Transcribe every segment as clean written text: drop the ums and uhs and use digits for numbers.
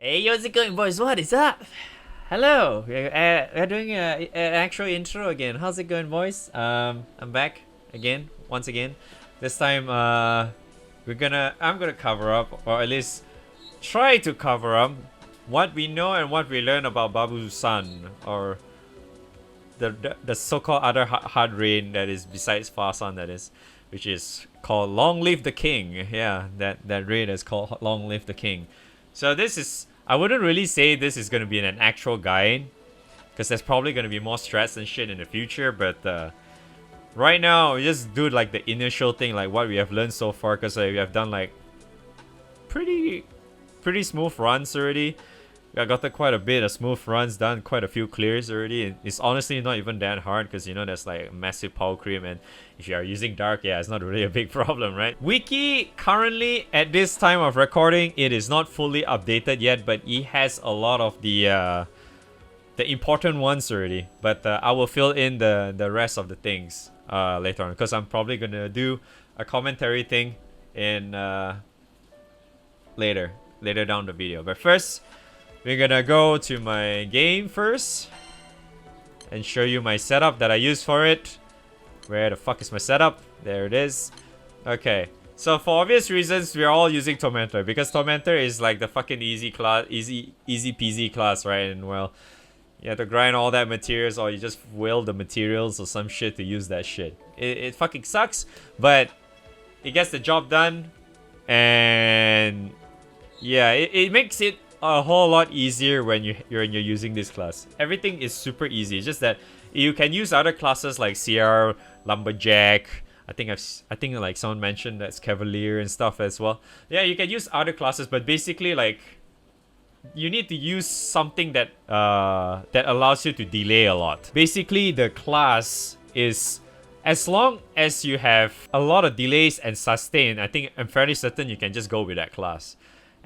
Hey, how's it going, boys? What is up? Hello. We're doing an actual intro again. How's it going, boys? I'm back again, once again. This time, I'm gonna cover up, or at least try to cover up, what we know and what we learn about Babu's son, or the so-called other hard rain that is besides Farsan, that is, which is called Long Live the King. Yeah, that raid is called Long Live the King. So this is, I wouldn't really say this is gonna be an actual guide, because there's probably gonna be more strats and shit in the future. But right now, we just do like the initial thing, like what we have learned so far, because we have done like pretty smooth runs already. I got quite a bit of smooth runs done, quite a few clears already. It's honestly not even that hard because, you know, there's like massive power creep, and if you are using dark, yeah, it's not really a big problem, right? Wiki currently at this time of recording, it is not fully updated yet, but it has a lot of the important ones already. But I will fill in the rest of the things later on, because I'm probably gonna do a commentary thing in later down the video. But first, we're gonna go to my game first and show you my setup that I use for it. Where the fuck is my setup? There it is. Okay, so for obvious reasons, we're all using Tormentor, because Tormentor is like the fucking easy class, easy peasy class, right? And well, you have to grind all that materials, or you just will the materials or some shit to use that shit. It fucking sucks, but it gets the job done, and yeah, it makes it a whole lot easier when you're using this class. Everything is super easy. It's just that you can use other classes like CR, Lumberjack. I think like someone mentioned that's Cavalier and stuff as well. Yeah, you can use other classes, but basically like you need to use something that that allows you to delay a lot. Basically, the class is, as long as you have a lot of delays and sustain, I'm fairly certain you can just go with that class.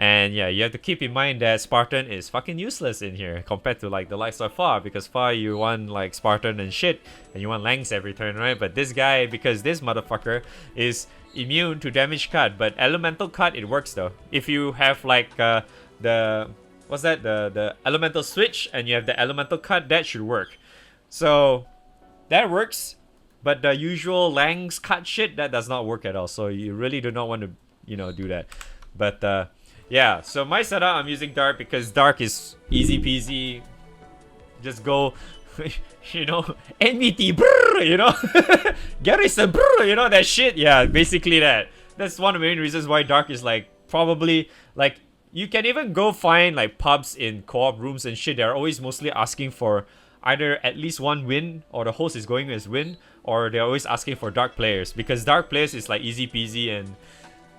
And yeah, you have to keep in mind that Spartan is fucking useless in here compared to like the likes of Far, because Far you want like Spartan and shit, and you want Langs every turn, right? But this guy, because this motherfucker is immune to damage cut, but elemental cut, it works though. If you have like the elemental switch, and you have the elemental cut, that should work. So that works, but the usual Langs cut shit, that does not work at all. So you really do not want to, you know, do that. But yeah, so my setup, I'm using Dark because Dark is easy peasy. Just go, you know, NVT, brrr, you know, Garrison, brrr, you know, that shit. Yeah, basically that. That's one of the main reasons why Dark is like probably like, you can even go find like pubs in co-op rooms and shit. They're always mostly asking for either at least one win, or the host is going as win, or they're always asking for Dark players, because Dark players is like easy peasy, and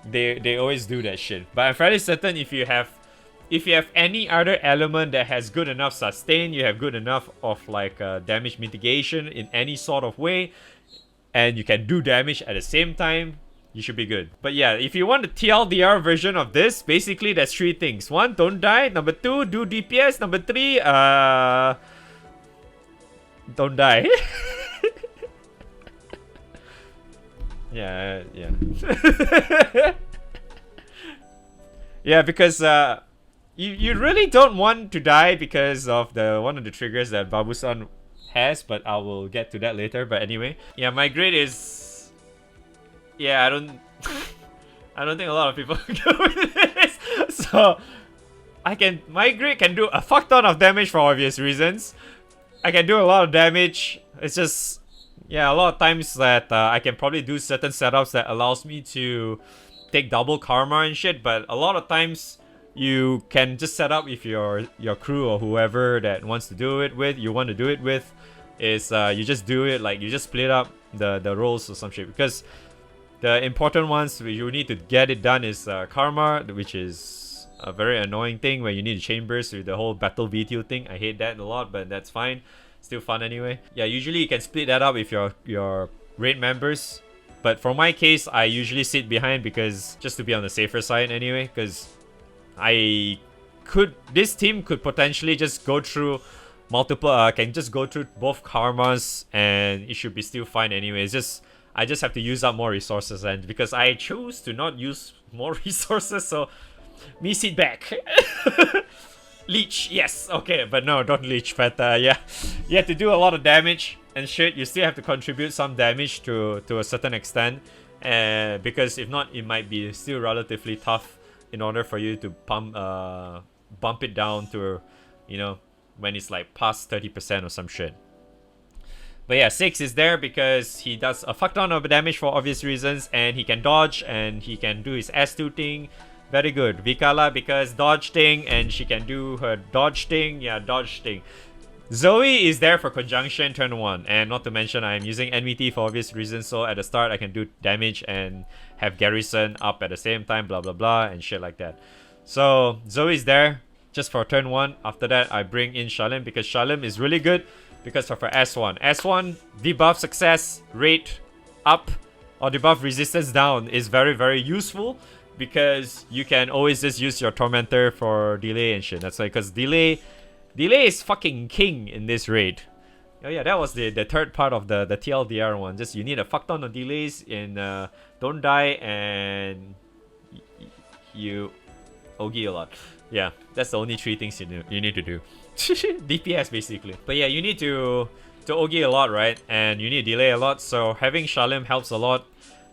they always do that shit. But I'm fairly certain if you have any other element that has good enough sustain, you have good enough of like damage mitigation in any sort of way, and you can do damage at the same time, you should be good. But yeah, if you want the TLDR version of this, basically there's three things. One, don't die. Number two, do DPS. Number three, don't die. Yeah. Yeah, because you really don't want to die because of one of the triggers that Babu-san has, but I will get to that later. But anyway, yeah, my grade is, yeah, I don't think a lot of people go with this. So my grade can do a fuck ton of damage for obvious reasons. I can do a lot of damage. It's just, yeah, a lot of times that I can probably do certain setups that allows me to take double karma and shit, but a lot of times you can just set up if your crew or whoever that wants to do it with, is you just do it, like you just split up the roles or some shit, because the important ones you need to get it done is karma, which is a very annoying thing when you need chambers with the whole battle VTU thing. I hate that a lot, but that's fine. Still fun anyway. Yeah, usually you can split that up with your raid members, but for my case, I usually sit behind, because just to be on the safer side anyway, because this team could potentially just go through multiple, can just go through both karmas, and it should be still fine anyway. It's just, I just have to use up more resources, and because I choose to not use more resources, so Me sit back. Leech, yes, okay, but no, don't leech. But yeah, you have to do a lot of damage and shit. You still have to contribute some damage to a certain extent, because if not, it might be still relatively tough in order for you to bump it down to, you know, when it's like past 30% or some shit. But yeah, 6 is there because he does a fuck ton of damage for obvious reasons, and he can dodge and he can do his S2 thing. Very good. Vikala because dodge thing, and she can do her dodge thing. Yeah, dodge thing. Zoe is there for conjunction turn 1, and not to mention I am using NVT for obvious reasons, so at the start I can do damage and have Garrison up at the same time, blah blah blah, and shit like that. So Zoe's there just for turn 1. After that I bring in Shalim because Shalim is really good because of her S1. S1 debuff success rate up or debuff resistance down is very very useful, because you can always just use your Tormentor for delay and shit. That's like, because delay is fucking king in this raid. Oh yeah, that was the third part of the TLDR one. Just you need a fuck ton of delays in don't die and you OG a lot. Yeah, that's the only 3 things you need to do. DPS basically. But yeah, you need to OG a lot, right? And you need to delay a lot. So having Shalim helps a lot,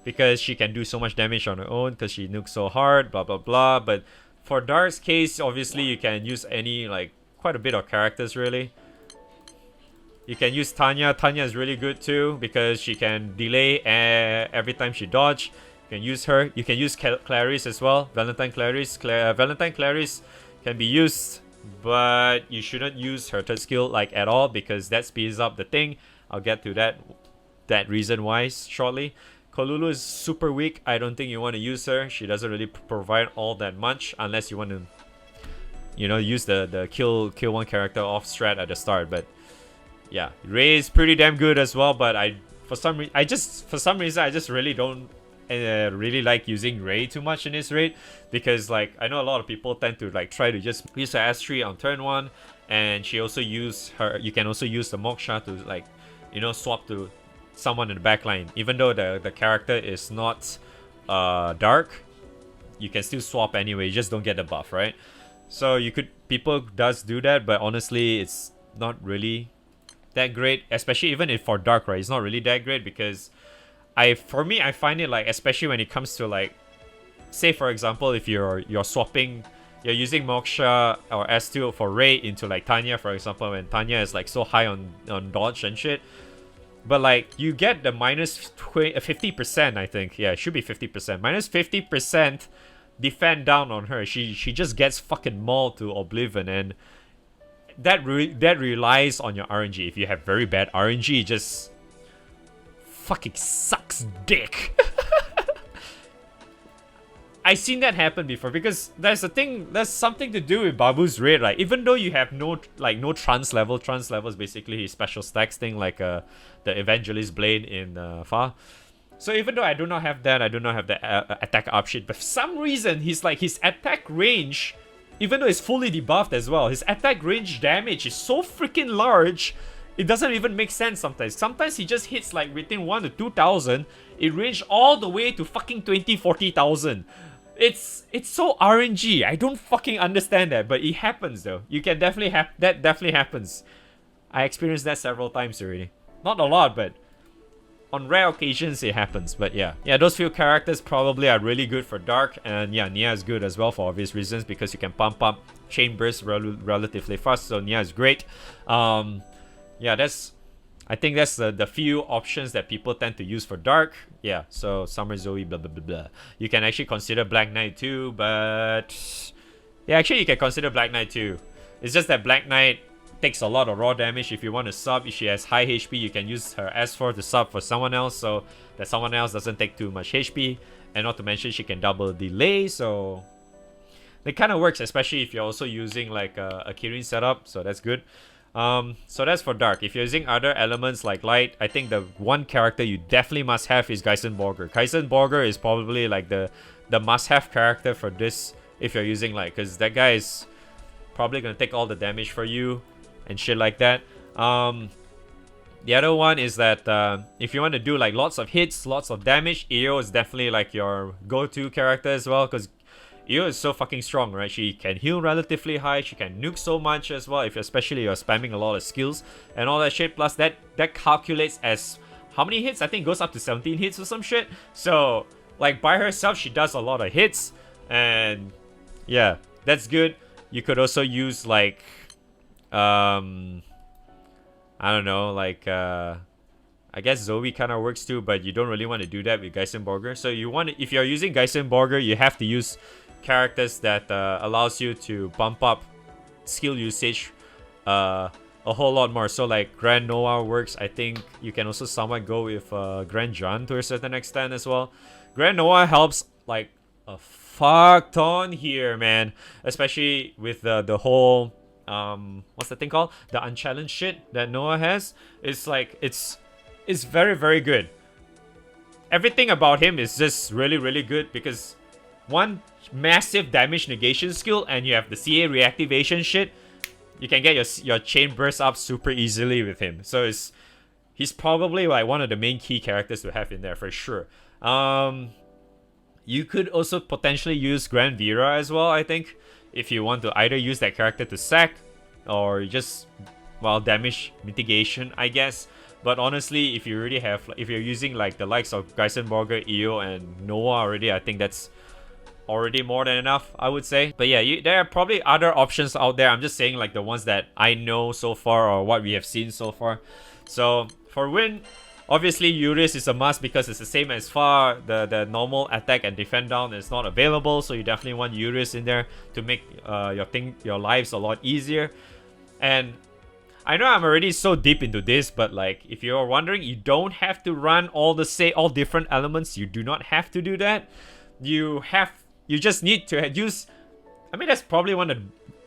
because she can do so much damage on her own because she nukes so hard, blah blah blah. But for Dark's case, obviously you can use any, like, quite a bit of characters really. You can use Tanya. Tanya is really good too because she can delay every time she dodge. You can use her. You can use Clarice as well. Valentine Clarice. Valentine Clarice can be used, but you shouldn't use her third skill like at all, because that speeds up the thing. I'll get to that reason why shortly. Kolulu is super weak. I don't think you want to use her. She doesn't really provide all that much unless you want to, you know, use the kill one character off strat at the start. But yeah, Ray is pretty damn good as well. But for some reason I just really don't really like using Ray too much in this raid, because like I know a lot of people tend to like try to just use her S3 on turn 1, and she also use her. You can also use the Moksha to, like, you know, swap to someone in the back line. Even though the character is not dark, you can still swap anyway. You just don't get the buff, right? So people does do that, but honestly it's not really that great, especially even if for dark, right? It's not really that great, because for me I find it like, especially when it comes to, like, say for example, if you're swapping, you're using Moksha or S2 for Ray into like Tanya, for example, when Tanya is like so high on dodge and shit. But like you get the minus 50%, I think. Yeah, it should be 50%. Minus 50% defend down on her. She just gets fucking mauled to oblivion, and that relies on your RNG. If you have very bad RNG, it just fucking sucks dick. I seen that happen before, because there's something to do with Babu's raid, right? Even though you have no trance level is basically his special stacks thing, like the Evangelist Blade in Fa. So even though I do not have that, I do not have the attack up shit, but for some reason his attack range, even though it's fully debuffed as well, his attack range damage is so freaking large, it doesn't even make sense sometimes. Sometimes he just hits like within 1 to 2,000, it ranged all the way to fucking 40,000. It's so RNG. I don't fucking understand that, but it happens though. You can definitely that definitely happens. I experienced that several times already. Not a lot, but on rare occasions it happens. But yeah, those few characters probably are really good for Dark, and yeah, Nia is good as well for obvious reasons, because you can pump up chain burst relatively fast. So Nia is great. Yeah, I think that's the few options that people tend to use for Dark. Yeah, so Summer Zoe, blah blah blah blah. You can actually consider Black Knight too, but yeah, actually you can consider Black Knight too. It's just that Black Knight takes a lot of raw damage. If you want to sub, if she has high HP, you can use her S4 to sub for someone else, so that someone else doesn't take too much HP. And not to mention she can double delay, so it kind of works, especially if you're also using like a Kirin setup, so that's good. So that's for Dark. If you're using other elements like Light, I think the one character you definitely must have is Geisenborger. Geisenborger is probably like the must-have character for this if you're using Light, because that guy is probably gonna take all the damage for you and shit like that. The other one is that if you want to do like lots of hits, lots of damage, Io is definitely like your go-to character as well, because Io is so fucking strong, right? She can heal relatively high, she can nuke so much as well, if especially you're spamming a lot of skills and all that shit. Plus that calculates as how many hits? I think it goes up to 17 hits or some shit. So like by herself she does a lot of hits, and yeah, that's good. You could also use like I don't know, like I guess Zoe kind of works too, but you don't really want to do that with Geisenborger. So you want to, if you're using Geisenborger, you have to use characters that allows you to bump up skill usage a whole lot more. So like Grand Noah works. I think you can also somewhat go with Grand John to a certain extent as well. Grand Noah helps like a fuck ton here, man. Especially with the whole what's the thing called? The unchallenged shit that Noah has. It's like it's very, very good. Everything about him is just really, really good because one massive damage negation skill, and you have the CA reactivation shit. You can get your chain burst up super easily with him. So he's probably like one of the main key characters to have in there for sure. You could also potentially use Grand Vera as well, I think, if you want to either use that character to sack or just, well, damage mitigation, I guess. But honestly, if you already have, if you're using like the likes of Geisenborger, Io, and Noah already, I think that's already more than enough, I would say. But yeah, there are probably other options out there. I'm just saying like the ones that I know so far or what we have seen so far. So for win, obviously Eurus is a must because it's the same as far. The normal attack and defend down is not available, so you definitely want Eurus in there to make your lives a lot easier. And I know I'm already so deep into this, but like if you're wondering, you don't have to run all different elements. You do not have to do that. You just need to use. I mean, that's probably one of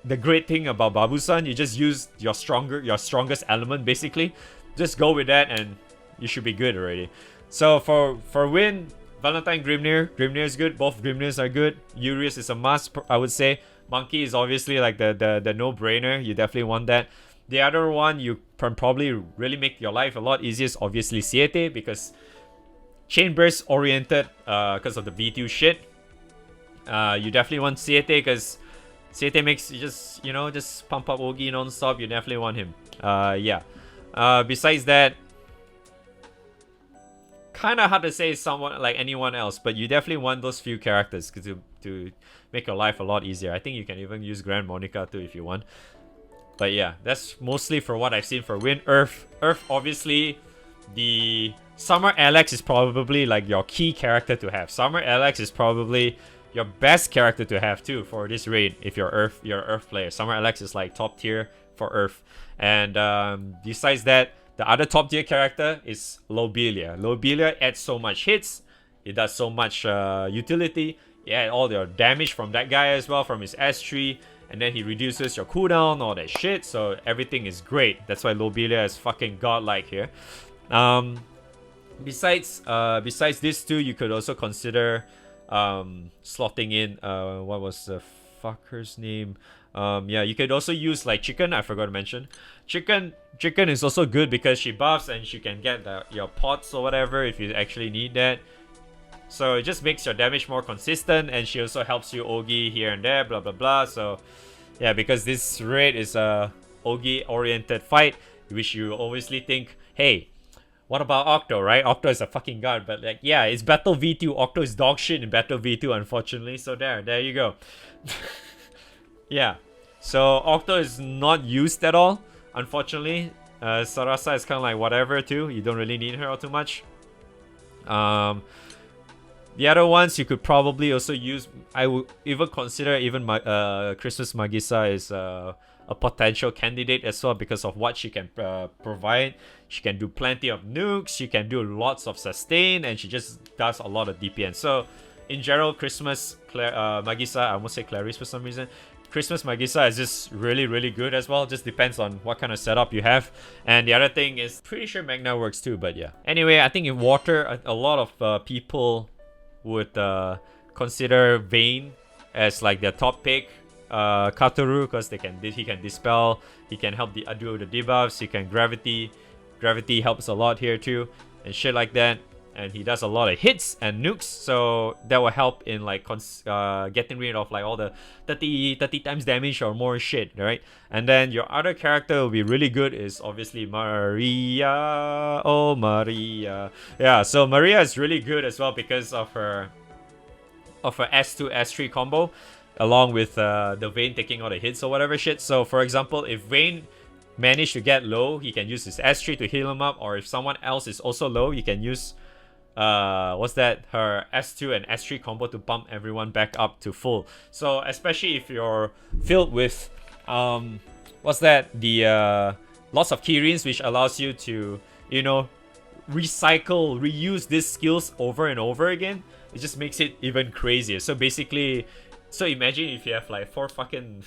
the great thing about Babu-san. You just use your strongest element basically. Just go with that, and you should be good already. So for win, Valentine Grimnir is good. Both Grimnirs are good. Urius is a must, I would say. Monkey is obviously like the no-brainer. You definitely want that. The other one you can probably really make your life a lot easier is obviously Siete, because chain burst oriented because of the V2 shit. You definitely want Siete because Siete makes you just pump up Ogi non-stop. You definitely want him. Yeah. Besides that, kind of hard to say someone like anyone else, but you definitely want those few characters to make your life a lot easier. I think you can even use Grand Monica too if you want. But yeah, that's mostly for what I've seen for win. Earth, obviously, the Summer Alex is probably like your key character to have. Summer Alex is probably your best character to have too for this raid if you're Earth player. Summer Alex is like top tier for Earth. And besides that, the other top tier character is Lobelia. Lobelia adds so much hits. It does so much utility. Yeah, all your damage from that guy as well, from his S3. And then he reduces your cooldown, all that shit. So everything is great. That's why Lobelia is fucking godlike here. Besides these two, you could also consider slotting in what was the fucker's name? Yeah, you could also use like Chicken. I forgot to mention. Chicken is also good because she buffs and she can get your pots or whatever if you actually need that. So it just makes your damage more consistent, and she also helps you Ogi here and there, blah blah blah. So yeah, because this raid is a Ogi oriented fight, which you obviously think, hey, what about Octo, right? Octo is a fucking god, but like, yeah, it's Battle V2. Octo is dog shit in Battle V2, unfortunately. So there you go. Yeah, so Octo is not used at all, unfortunately. Sarasa is kind of like whatever too. You don't really need her all too much. The other ones you could probably also use. I would even consider Christmas Magisa is a potential candidate as well because of what she can provide. She can do plenty of nukes. She can do lots of sustain, and she just does a lot of DPN. So in general, Christmas Magisa, I almost say Clarice for some reason. Christmas Magisa is just really, really good as well. Just depends on what kind of setup you have. And the other thing is, pretty sure Magna works too, but yeah. Anyway, I think in water, a lot of people would consider Vayne as like their top pick. Katoru, because he can dispel, he can help do the debuffs, he can gravity helps a lot here too, and shit like that. and he does a lot of hits and nukes, so that will help in like getting rid of like all the 30 times damage or more shit, right? And then your other character will be really good is obviously Maria. Oh, Maria. Yeah, so Maria is really good as well because of her S2 S3 combo, along with the Vayne taking all the hits or whatever shit. So for example, if Vayne managed to get low, he can use his S3 to heal him up, or if someone else is also low, you can use her S2 and S3 combo to bump everyone back up to full. So especially if you're filled with lots of keyrings, which allows you to, you know, reuse these skills over and over again, it just makes it even crazier. So basically, imagine if you have like four fucking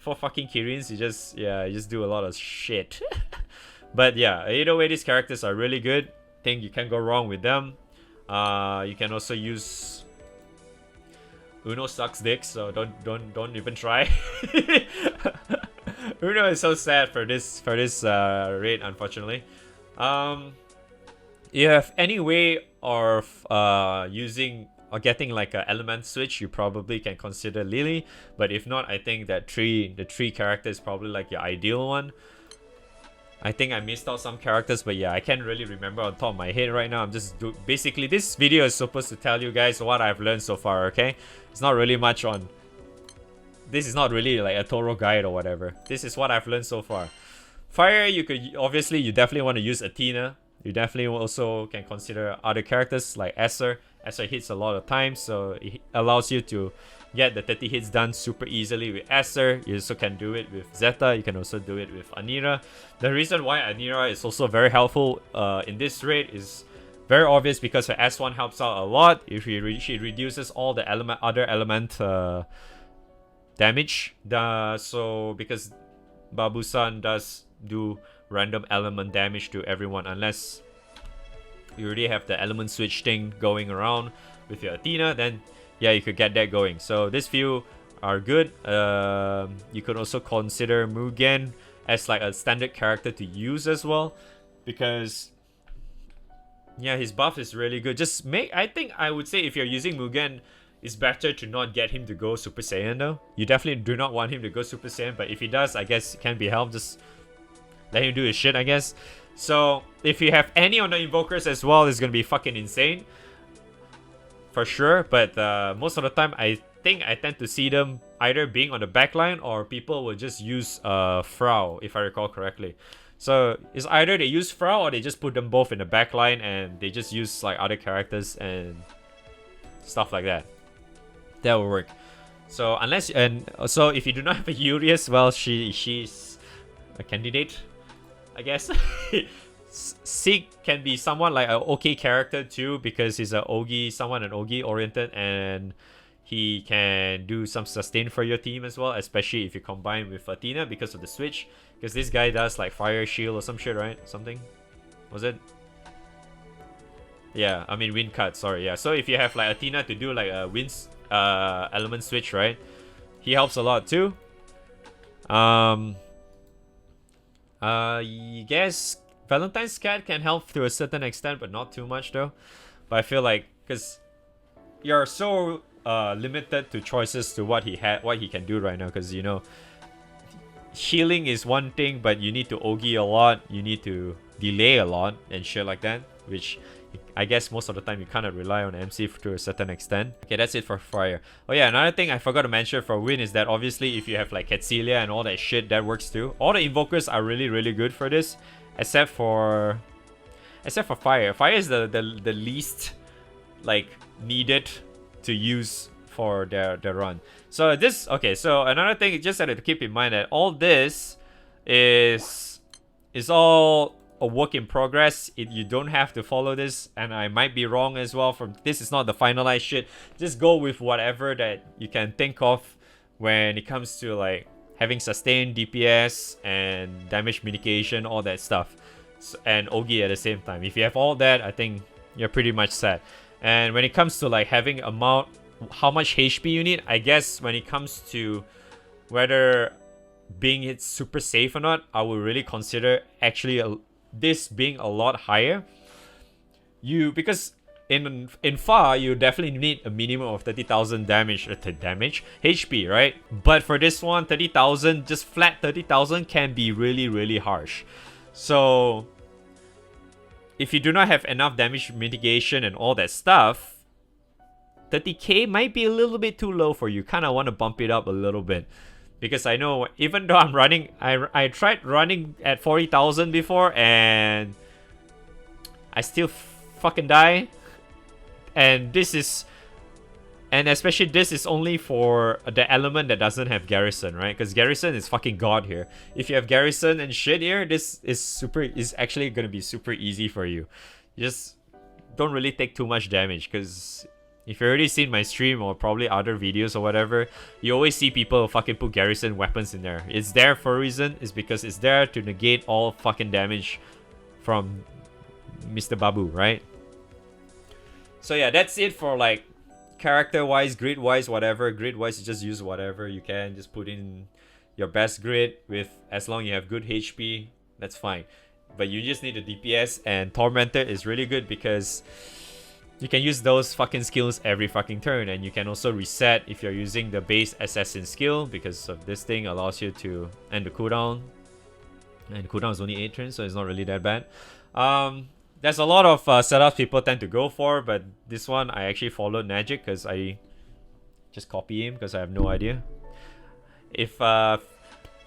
keyrings, you just do a lot of shit. But yeah, either way, these characters are really good. Think you can't go wrong with them. You can also use Uno sucks dick, so don't even try. Uno is so sad for this raid, unfortunately. You have any way of using or getting like an element switch, you probably can consider Lily. But if not, I think that the three character is probably like your ideal one. I think I missed out some characters, but yeah, I can't really remember on top of my head right now. I'm just basically, this video is supposed to tell you guys what I've learned so far, okay? It's not really much on... This is not really like a Toro guide or whatever. This is what I've learned so far. Fire, you definitely want to use Athena. You definitely also can consider other characters like Esser. Esser hits a lot of times, so it allows you to get the 30 hits done super easily with Esser. You also can do it with Zeta. You can also do it with Anira. The reason why Anira is also very helpful in this raid is very obvious, because her S1 helps out a lot. If she reduces all the other element damage. So because Babu-san does do random element damage to everyone, unless you already have the element switch thing going around with your Athena, then yeah, you could get that going. So this few are good. You could also consider Mugen as like a standard character to use as well, because yeah, his buff is really good. I would say if you're using Mugen, it's better to not get him to go Super Saiyan though. You definitely do not want him to go Super Saiyan, but if he does, I guess it can be helped. Just let him do his shit, I guess. So if you have any on the invokers as well, it's gonna be fucking insane for sure. But most of the time, I think I tend to see them either being on the backline, or people will just use Frau, if I recall correctly. So it's either they use Frau or they just put them both in the backline and they just use like other characters and stuff like that. That will work. So so if you do not have a Urius, well, she's a candidate, I guess. Seek can be somewhat like an okay character too, because he's an Ogi oriented, and he can do some sustain for your team as well, especially if you combine with Athena because of the switch. Because this guy does like fire shield or some shit, right? Something? Was it? Yeah, I mean wind cut, sorry, yeah. So if you have like Athena to do like a wind element switch, right? He helps a lot too. I guess Valentine's Cat can help to a certain extent, but not too much though. But I feel like, because you're so limited to choices to what he can do right now, because you know, healing is one thing, but you need to Ogi a lot, you need to delay a lot and shit like that, which I guess most of the time you kind of rely on MC to a certain extent. Okay, that's it for fire. Oh yeah, another thing I forgot to mention for Wind is that obviously if you have like Quetzalcoatl and all that shit, that works too. All the invokers are really good for this, except for fire. Fire is the least like needed to use for their run. So so another thing you just had to keep in mind that all this is all a work in progress. You don't have to follow this, and I might be wrong as well. This is not the finalized shit. Just go with whatever that you can think of when it comes to like having sustained DPS and damage mitigation, all that stuff, and Ogi at the same time. If you have all that, I think you're pretty much set. And when it comes to like having how much HP you need, I guess when it comes to whether being hit super safe or not, I would really consider actually this being a lot higher. because in far you definitely need a minimum of 30,000 damage HP, right? But for this one, 30,000, just flat 30,000 can be really harsh. So if you do not have enough damage mitigation and all that stuff, 30k might be a little bit too low for you. Kind of want to bump it up a little bit. Because I know, even though I'm running, I tried running at 40,000 before and I still fucking die. And especially this is only for the element that doesn't have garrison, right? Because garrison is fucking god here. If you have garrison and shit here, this is actually gonna be super easy for you. You just don't really take too much damage, because if you've already seen my stream or probably other videos or whatever, you always see people fucking put garrison weapons in there. It's there for a reason. It's because it's there to negate all fucking damage from Mr. Babu, right? So yeah, that's it for like character-wise, grid-wise, whatever. Grid-wise, you just use whatever you can. Just put in your best grid with, as long as you have good HP, that's fine. But you just need a DPS, and Tormentor is really good because you can use those fucking skills every fucking turn, and you can also reset if you're using the base assassin skill, because of this thing allows you to end the cooldown. And the cooldown is only 8 turns, so it's not really that bad. There's a lot of setups people tend to go for, but this one I actually followed Magic because I just copy him because I have no idea. If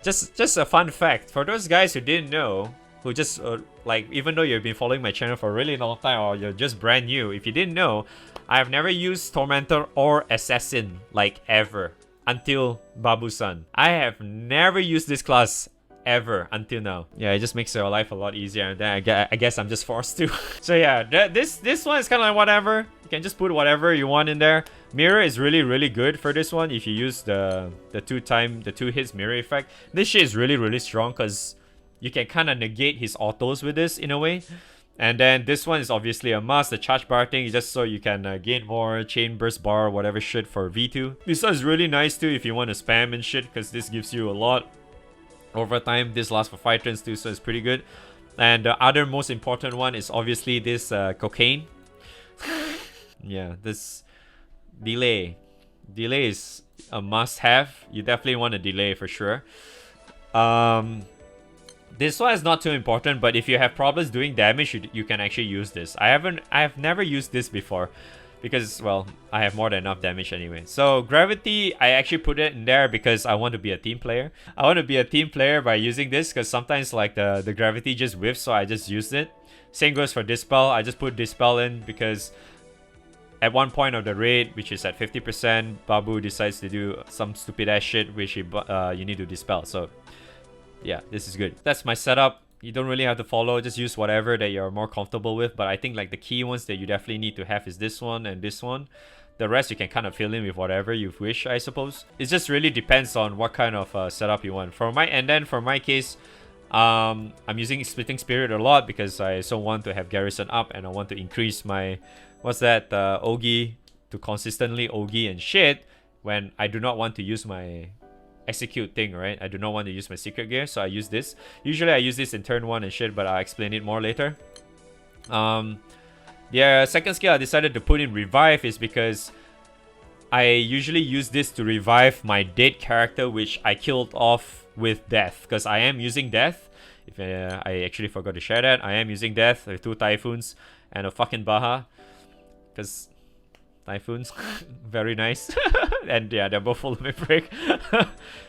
just a fun fact for those guys who didn't know, who just like, even though you've been following my channel for a really long time or you're just brand new, if you didn't know, I have never used Tormentor or Assassin like ever until Babu-san. I have never used this class ever until now. Yeah, it just makes your life a lot easier, and then I guess I'm just forced to. So yeah, this one is kind of like whatever. You can just put whatever you want in there. Mirror is really good for this one if you use the two hits mirror effect. This shit is really strong because you can kind of negate his autos with this in a way. And then this one is obviously a must. The charge bar thing is just so you can gain more chain burst bar, whatever shit for V2. This one is really nice too if you want to spam and shit, because this gives you a lot over time. This lasts for 5 turns too, so it's pretty good. And the other most important one is obviously this cocaine. Yeah, this delay. Delay is a must-have. You definitely want a delay for sure. This one is not too important, but if you have problems doing damage, you can actually use this. I have never used this before because, well, I have more than enough damage anyway. So gravity, I actually put it in there because I want to be a team player. I want to be a team player by using this because sometimes like the gravity just whiffs, so I just used it. Same goes for Dispel. I just put Dispel in because at one point of the raid, which is at 50%, Babu decides to do some stupid ass shit which you need to Dispel. So yeah, this is good. That's my setup. You don't really have to follow, just use whatever that you're more comfortable with. But I think like the key ones that you definitely need to have is this one and this one. The rest you can kind of fill in with whatever you wish, I suppose. It just really depends on what kind of setup you want. For my case, I'm using Splitting Spirit a lot because I so want to have Garrison up and I want to increase my, Ogi to consistently Ogi and shit when I do not want to use my execute thing, right? I do not want to use my secret gear, so I use this. Usually I use this in turn 1 and shit, but I'll explain it more later. The second skill I decided to put in Revive is because I usually use this to revive my dead character, which I killed off with Death, because I am using Death. If I actually forgot to share that, I am using Death with 2 Typhoons and a fucking Baha, because Typhoons, very nice. And yeah, they're both full of Mifric.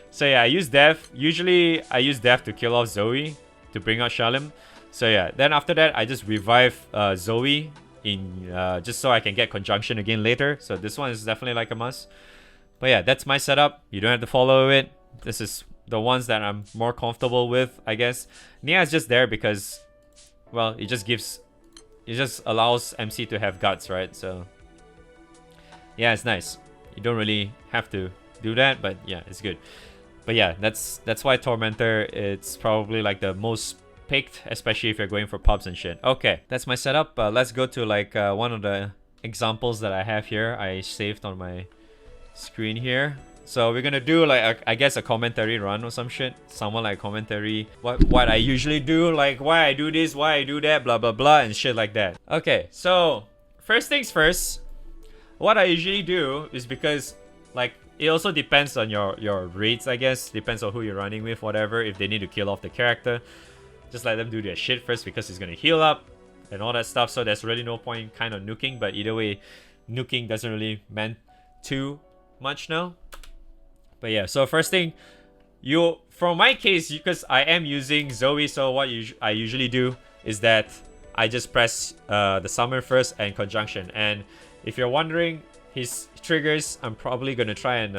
So yeah, I use Death. Usually I use Death to kill off Zoe to bring out Shalim. So yeah, then after that I just revive Zoe in just so I can get Conjunction again later. So this one is definitely like a must. But yeah, that's my setup. You don't have to follow it. This is the ones that I'm more comfortable with, I guess. Nia is just there because, well, it just allows MC to have guts, right? So yeah, it's nice. You don't really have to do that, but yeah, it's good. But yeah, that's why Tormentor, it's probably like the most picked, especially if you're going for pubs and shit. Okay, that's my setup. Let's go to like one of the examples that I have here. I saved on my screen here. So we're gonna do like I guess a commentary run or some shit. Someone like commentary. What I usually do, like why I do this, why I do that, blah blah blah, and shit like that. Okay, so first things first. What I usually do is because like it also depends on your rates, I guess. Depends on who you're running with, whatever. If they need to kill off the character, just let them do their shit first because it's gonna heal up and all that stuff. So there's really no point kind of nuking. But either way, nuking doesn't really mean too much now. But yeah, so first thing, from my case, because I am using Zoe, so what I usually do is that I just press the summon first and conjunction. And if you're wondering his triggers, I'm probably gonna try and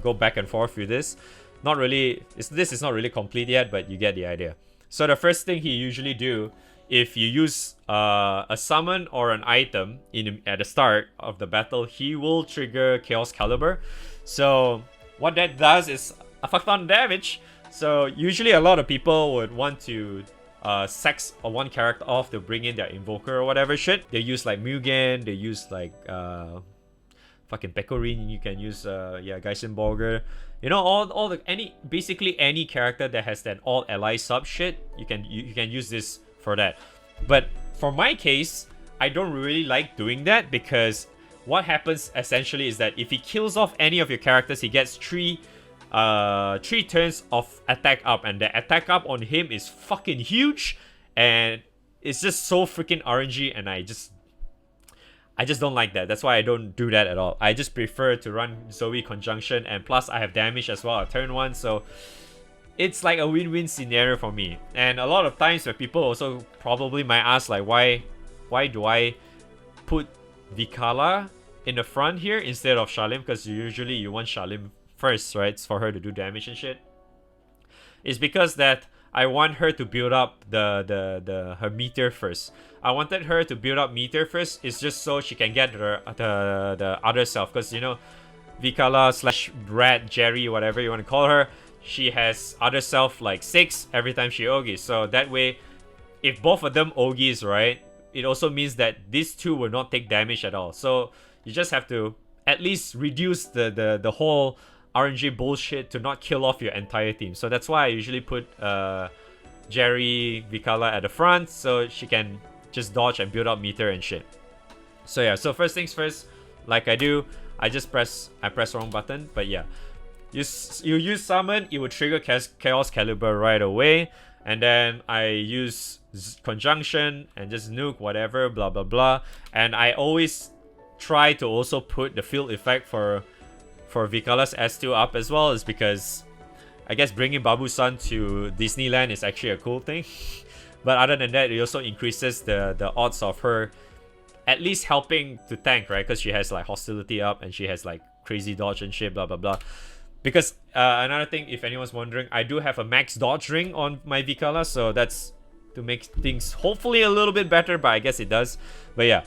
go back and forth with this. Not really, this is not really complete yet, but you get the idea. So the first thing he usually do, if you use a summon or an item at the start of the battle, he will trigger Chaos Caliber. So what that does is a fuck ton of damage. So usually a lot of people would want to sex one character off to bring in their invoker or whatever shit. They use like Mugen, they use like fucking Pecorin, you can use Geisenborger. You know, basically any character that has that all ally sub shit, you can use this for that. But for my case, I don't really like doing that because what happens essentially is that if he kills off any of your characters, he gets three turns of attack up, and the attack up on him is fucking huge, and it's just so freaking RNG, and I just don't like that. That's why I don't do that at all. I just prefer to run Zoe conjunction, and plus I have damage as well at turn 1, so it's like a win-win scenario for me. And a lot of times where people also probably might ask like why do I put Vikala in the front here instead of Shalim, because usually you want Shalim first, right? It's for her to do damage and shit. It's because that I want her to build up her meter first. I wanted her to build up meter first. It's just so she can get the other self, because you know Vikala / Rat Jerry, whatever you want to call her, she has other self like 6 every time she Ogis. So that way, if both of them Ogis, right, it also means that these two will not take damage at all. So you just have to at least reduce the whole RNG bullshit to not kill off your entire team. So that's why I usually put Jerry Vikala at the front, so she can just dodge and build up meter and shit. So yeah, so first things first, like I do, I press wrong button, but yeah. You use summon, it will trigger Chaos Caliber right away, and then I use conjunction and just nuke whatever, blah blah blah. And I always try to also put the field effect for Vikala's S2 up as well, is because I guess bringing Babu-san to Disneyland is actually a cool thing. But other than that, it also increases the odds of her at least helping to tank, right? Because she has like hostility up and she has like crazy dodge and shit, blah blah blah. Because another thing, if anyone's wondering, I do have a max dodge ring on my Vikala, so that's to make things hopefully a little bit better, but I guess it does. But yeah.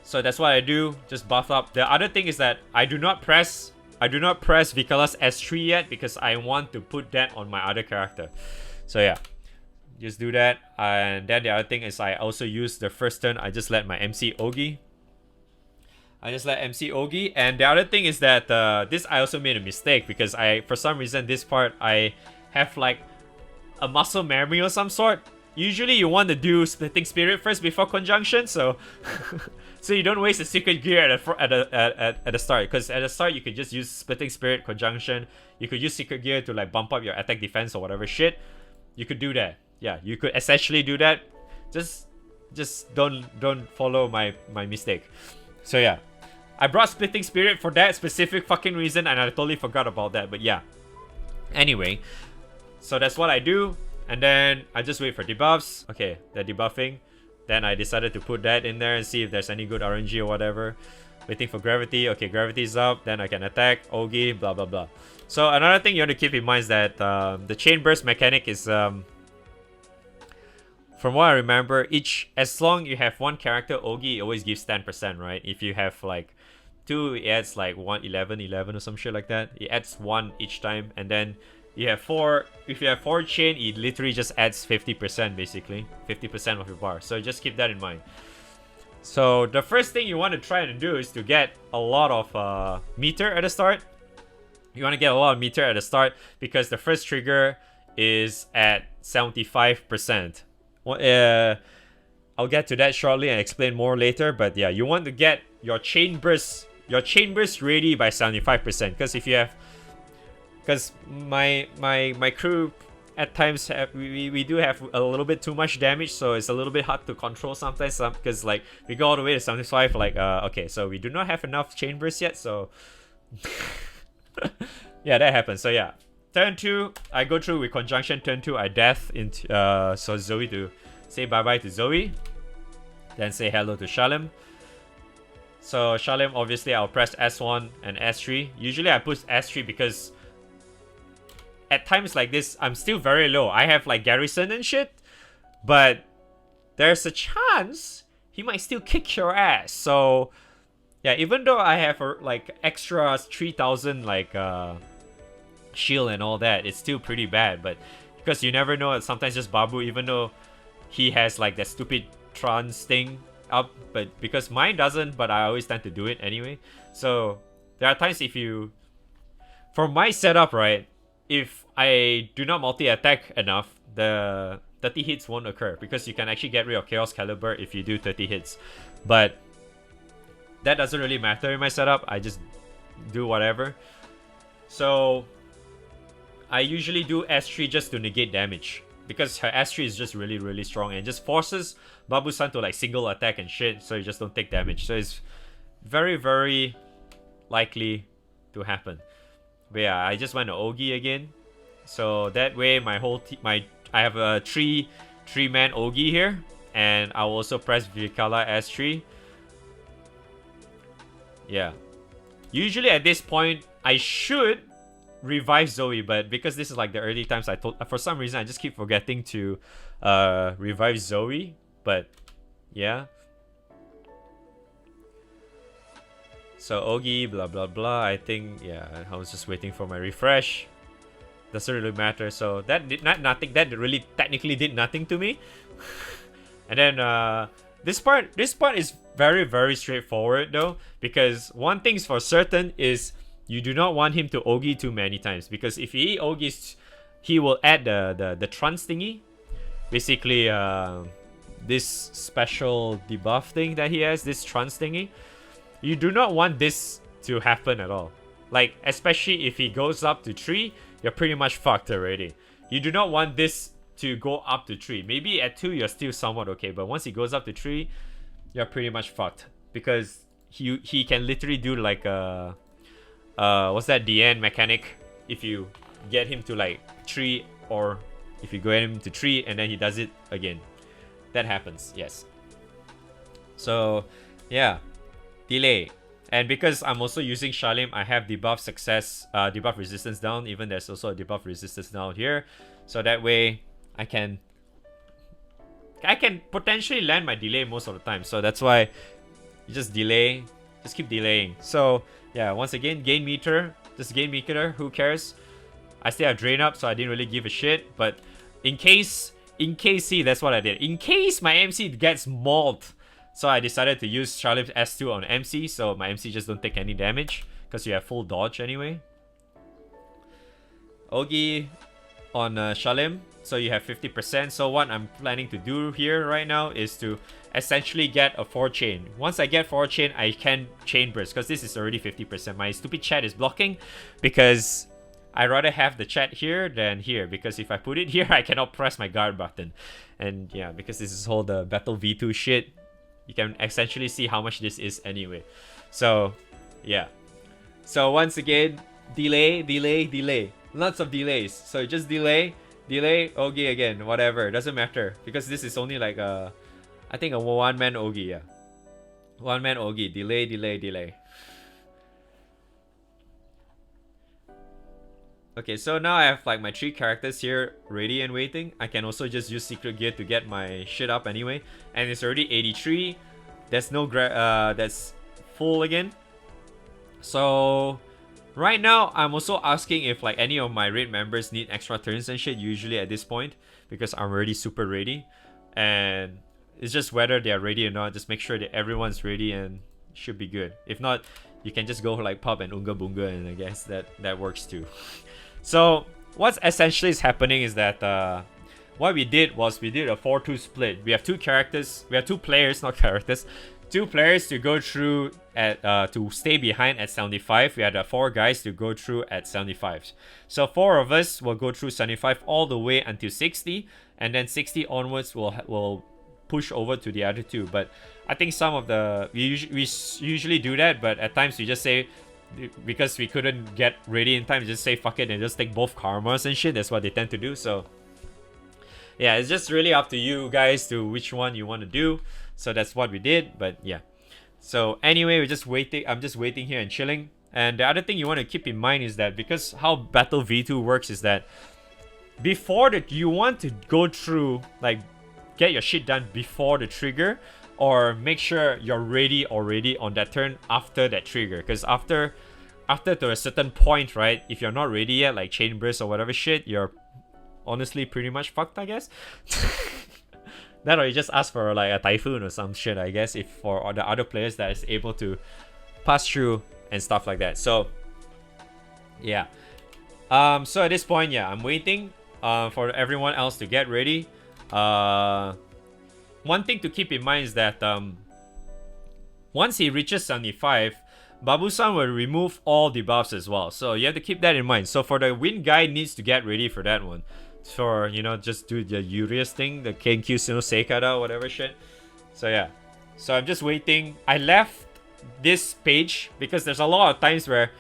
So that's what I do, just buff up. The other thing is that I do not press Vikala's S3 yet because I want to put that on my other character. So yeah, just do that. And then the other thing is I also use the first turn, I just let my MC Ogi. And the other thing is that this I also made a mistake because for some reason this part I have like a muscle memory or some sort. Usually you want to do Splitting Spirit first before conjunction, so so you don't waste a secret gear at the start. Because at the start you could just use Splitting Spirit conjunction. You could use secret gear to like bump up your attack defense or whatever shit. You could do that. Yeah, you could essentially do that. Just don't follow my mistake. So yeah, I brought Splitting Spirit for that specific fucking reason, and I totally forgot about that. But yeah, anyway, so that's what I do. And then I just wait for debuffs. Okay, they're debuffing. Then I decided to put that in there and see if there's any good RNG or whatever. Waiting for gravity. Okay, gravity's up. Then I can attack. Ogi, blah, blah, blah. So another thing you want to keep in mind is that the chain burst mechanic is... from what I remember, as long you have one character, Ogi, it always gives 10%, right? If you have like 2, it adds like 11 or some shit like that. It adds 1 each time. And then you have 4. If you have 4 chain, it literally just adds 50% basically. 50% of your bar. So just keep that in mind. So the first thing you want to try and do is to get a lot of meter at the start. You want to get a lot of meter at the start because the first trigger is at 75%. I'll get to that shortly and explain more later. But yeah, you want to get your chain burst ready by 75%. Because if you have, because my crew at times we do have a little bit too much damage, so it's a little bit hard to control sometimes. Because like we go all the way to 75, like okay, so we do not have enough chain burst yet, so yeah, that happens. So yeah, turn 2 I go through with conjunction. Turn 2 I death into so Zoe to say bye bye to Zoe, then say hello to Shalim. So Shalim, obviously I'll press S1 and S3. Usually I push S3 because at times like this, I'm still very low. I have like garrison and shit, but there's a chance he might still kick your ass. So yeah, even though I have like extra 3,000 like shield and all that, it's still pretty bad. But because you never know, sometimes just Babu, even though he has like that stupid trance thing up, but because mine doesn't, but I always tend to do it anyway. So there are times if you, for my setup, right, if I do not multi-attack enough, the 30 hits won't occur because you can actually get rid of Chaos Caliber if you do 30 hits. But that doesn't really matter in my setup. I just do whatever. So I usually do S3 just to negate damage because her S3 is just really, really strong and just forces Babu-san to like single attack and shit, so you just don't take damage. So it's very, very likely to happen. But yeah, I just went to Ogi again. So that way my whole I have a three-man Ogi here. And I'll also press Vikala S3. Yeah. Usually at this point, I should revive Zoe, but because this is like the early times, for some reason I just keep forgetting to revive Zoe. But yeah. So Ogi, blah blah blah. I think yeah, I was just waiting for my refresh. Doesn't really matter. So that did nothing. That really technically did nothing to me. And then this part is very, very straightforward though, because one thing's for certain is you do not want him to Ogi too many times, because if he Ogis, he will add the trance thingy, basically this special debuff thing that he has, this trance thingy. You do not want this to happen at all. Like, especially if he goes up to 3, you're pretty much fucked already. You do not want this to go up to 3. Maybe at 2 you're still somewhat okay, but once he goes up to 3, you're pretty much fucked, because he can literally do like a what's that, DN mechanic. If you get him to like 3, or if you get him to 3 and then he does it again, that happens. Yes. So yeah, delay. And because I'm also using Shalim, I have debuff success, debuff resistance down. Even there's also a debuff resistance down here, so that way I can potentially land my delay most of the time. So that's why you just delay, just keep delaying. So yeah, once again, gain meter, just gain meter. Who cares? I still have drain up, so I didn't really give a shit. But in case, see, that's what I did. In case my MC gets mauled. So I decided to use Shalim's S2 on MC, so my MC just don't take any damage, because you have full dodge anyway. Ogi on Shalim, so you have 50%. So what I'm planning to do here right now is to essentially get a 4 chain. Once I get 4 chain, I can chain burst, because this is already 50%. My stupid chat is blocking, because I rather have the chat here than here, because if I put it here, I cannot press my guard button. And yeah, because this is all the Battle V2 shit, you can essentially see how much this is anyway. So yeah, so once again, delay, lots of delays. So just delay, Ogi again, whatever, doesn't matter, because this is only like a, I think a one-man Ogi. Yeah, one-man Ogi. Delay. Okay, so now I have like my 3 characters here ready and waiting. I can also just use secret gear to get my shit up anyway, and it's already 83. There's no that's full again. So right now I'm also asking if like any of my raid members need extra turns and shit, usually at this point, because I'm already super ready. And It's just whether they are ready or not. Just make sure that everyone's ready and should be good. If not, you can just go like pub and Unga Bunga, and I guess that works too. So what's essentially is happening is that what we did was we did a 4-2 split. We have two characters, we have two players, not characters, two players to go through at to stay behind at 75. We had 4 guys to go through at 75. So 4 of us will go through 75 all the way until 60, and then 60 onwards will push over to the other 2. But I think some of the we usually do that, but at times we just say, because we couldn't get ready in time, just say fuck it and just take both karmas and shit. That's what they tend to do. So yeah, it's just really up to you guys to which one you want to do. So that's what we did. But yeah, so anyway, we're just waiting. I'm just waiting here and chilling. And the other thing you want to keep in mind is that because how Battle V2 works is that before that, you want to go through, like, get your shit done before the trigger, or make sure you're ready already on that turn after that trigger. Because after to a certain point, right, if you're not ready yet, like chain burst or whatever shit, you're honestly pretty much fucked, I guess. That, or you just ask for like a typhoon or some shit, I guess, if for the other players that is able to pass through and stuff like that. So yeah, so at this point, yeah, I'm waiting for everyone else to get ready. One thing to keep in mind is that once he reaches 75, Babu-san will remove all debuffs as well. So you have to keep that in mind. So for the wind guy, needs to get ready for that one. For, you know, just do the Urias thing, the Kenkyu no Seikada, whatever shit. So yeah. So I'm just waiting. I left this page because there's a lot of times where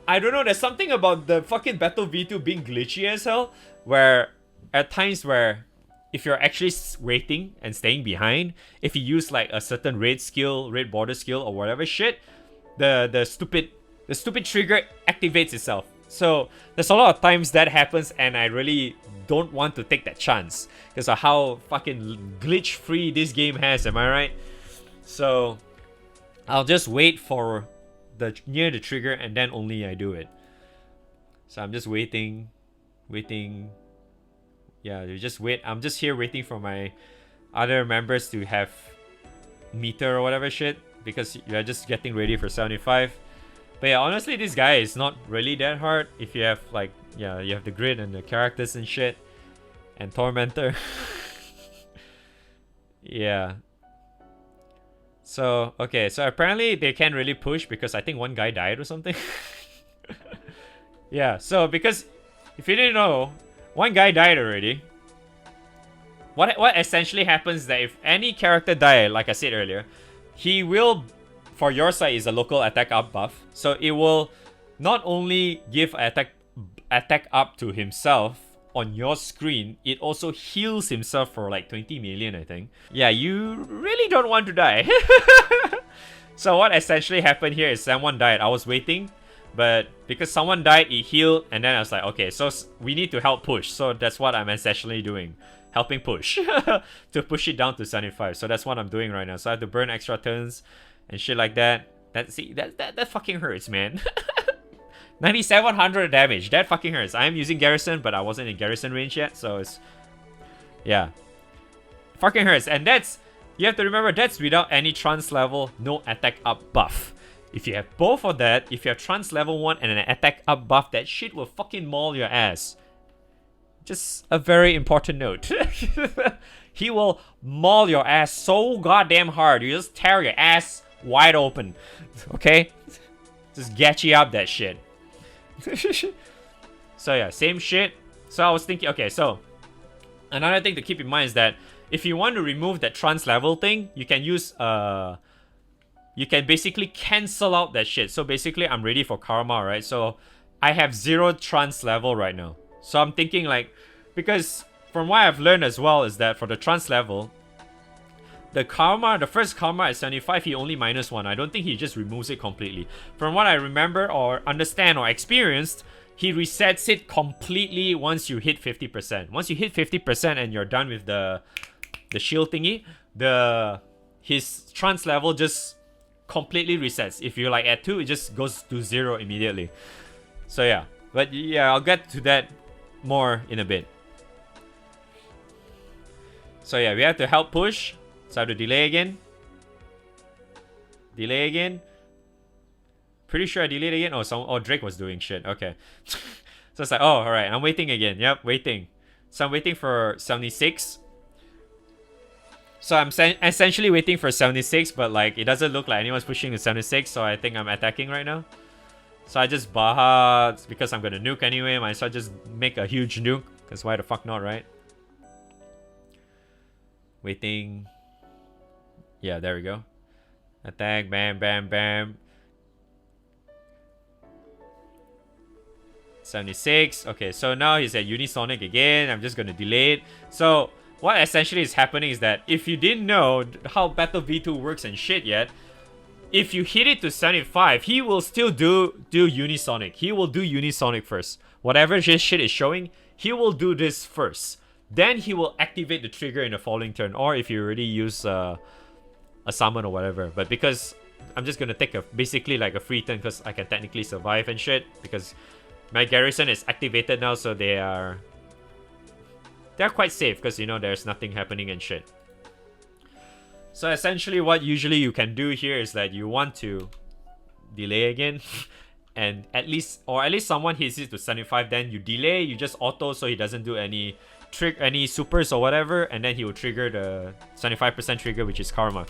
I don't know, there's something about the fucking Battle V2 being glitchy as hell, where at times where if you're actually waiting and staying behind, if you use like a certain raid skill, raid border skill or whatever shit, the stupid trigger activates itself. So there's a lot of times that happens, and I really don't want to take that chance because of how fucking glitch free this game has, am I right? So I'll just wait for near the trigger, and then only I do it. So I'm just waiting. Yeah, you just wait. I'm just here waiting for my other members to have meter or whatever shit, because you're just getting ready for 75. But yeah, honestly, this guy is not really that hard if you have like, yeah, you have the grid and the characters and shit, and Tormentor. Yeah. So okay, so apparently they can't really push because I think one guy died or something. Yeah, so because if you didn't know, one guy died already. What essentially happens is that if any character die, like I said earlier, he will, for your side, is a local attack up buff. So it will not only give attack up to himself on your screen, it also heals himself for like 20 million, I think. Yeah, you really don't want to die. So what essentially happened here is someone died. I was waiting, but because someone died, it healed, and then I was like, okay, so we need to help push. So that's what I'm essentially doing, helping push to push it down to 75. So that's what I'm doing right now. So I have to burn extra turns and shit like that. That fucking hurts, man. 9700 damage. That fucking hurts. I am using Garrison, but I wasn't in Garrison range yet, so it's, yeah, fucking hurts. And that's, you have to remember, that's without any trance level, no attack up buff. If you have both of that, if you have trance level 1 and an attack up buff, that shit will fucking maul your ass. Just a very important note. He will maul your ass so goddamn hard. You just tear your ass wide open. Okay? Just get you up that shit. So yeah, same shit. So I was thinking, okay, so another thing to keep in mind is that if you want to remove that trance level thing, you can use you can basically cancel out that shit. So basically I'm ready for karma, right? So I have 0 trance level right now. So I'm thinking like, because from what I've learned as well is that for the trance level, the first karma at 75, he only -1. I don't think he just removes it completely. From what I remember or understand or experienced, he resets it completely once you hit 50%. Once you hit 50% and you're done with the shield thingy, his trance level just completely resets. If you're like at 2, it just goes to 0 immediately. So yeah, but yeah, I'll get to that more in a bit. So yeah, we have to help push. So I have to delay again. Delay again. Pretty sure I delayed again. Oh, Drake was doing shit. Okay. So it's like, oh, alright, I'm waiting again. Yep, waiting. So I'm waiting for 76. So I'm essentially waiting for 76, but like it doesn't look like anyone's pushing to 76, so I think I'm attacking right now. So I just Baha because I'm gonna nuke anyway. Might as well just make a huge nuke, because why the fuck not, right? Waiting. Yeah, there we go. Attack, bam, bam, bam. 76. Okay, so now he's at Unisonic again. I'm just gonna delay it. So what essentially is happening is that if you didn't know how Battle V2 works and shit yet, if you hit it to 75, he will still do Unisonic. He will do Unisonic first. Whatever his shit is showing, he will do this first. Then he will activate the trigger in the following turn, or if you already use a summon or whatever. But because I'm just gonna take basically like a free turn, because I can technically survive and shit, because my garrison is activated now, so they're quite safe, because you know there's nothing happening and shit. So essentially what usually you can do here is that you want to delay again and at least someone hits it to 75, then you delay, you just auto so he doesn't do any supers or whatever, and then he will trigger the 75% trigger, which is karma.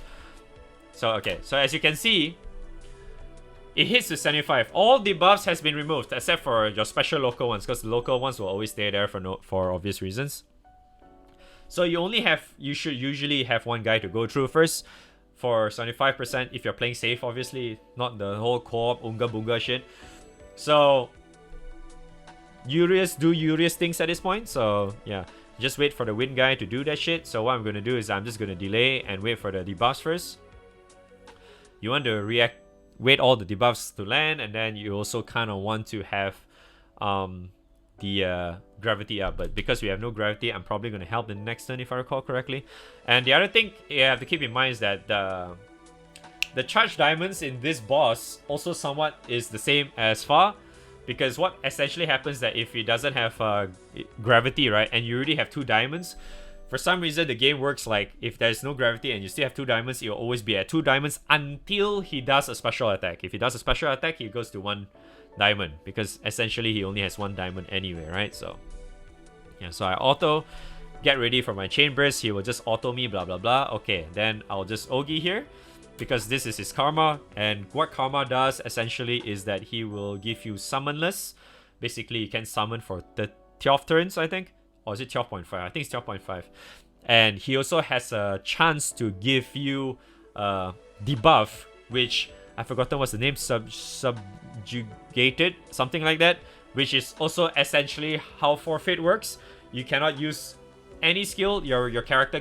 So okay, so as you can see, it hits to 75. All debuffs has been removed except for your special local ones, because the local ones will always stay there for obvious reasons. So you should usually have one guy to go through first for 75% if you're playing safe, obviously, not the whole co-op unga bunga shit. So do Urious things at this point. So yeah, just wait for the win guy to do that shit. So what I'm gonna do is I'm just gonna delay and wait for the debuffs first. You want to wait all the debuffs to land, and then you also kind of want to have the gravity up, but because we have no gravity, I'm probably going to help the next turn if I recall correctly. And the other thing you have to keep in mind is that the charged diamonds in this boss also somewhat is the same as Fa, because what essentially happens is that if he doesn't have gravity, right, and you already have 2 diamonds, for some reason the game works like if there's no gravity and you still have 2 diamonds, you'll always be at 2 diamonds until he does a special attack. If he does a special attack, he goes to 1 diamond, because essentially he only has 1 diamond anyway, right? So yeah, so I auto get ready for my chain burst. He will just auto me, blah blah blah. Okay, then I'll just Ogi here, because this is his karma, and what karma does essentially is that he will give you summonless. Basically you can summon for the 12 turns, I think, or is it 12.5? I think it's 12.5. And he also has a chance to give you debuff, which I've forgotten what's the name, subjugated, something like that, which is also essentially how forfeit works. You cannot use any skill. Your character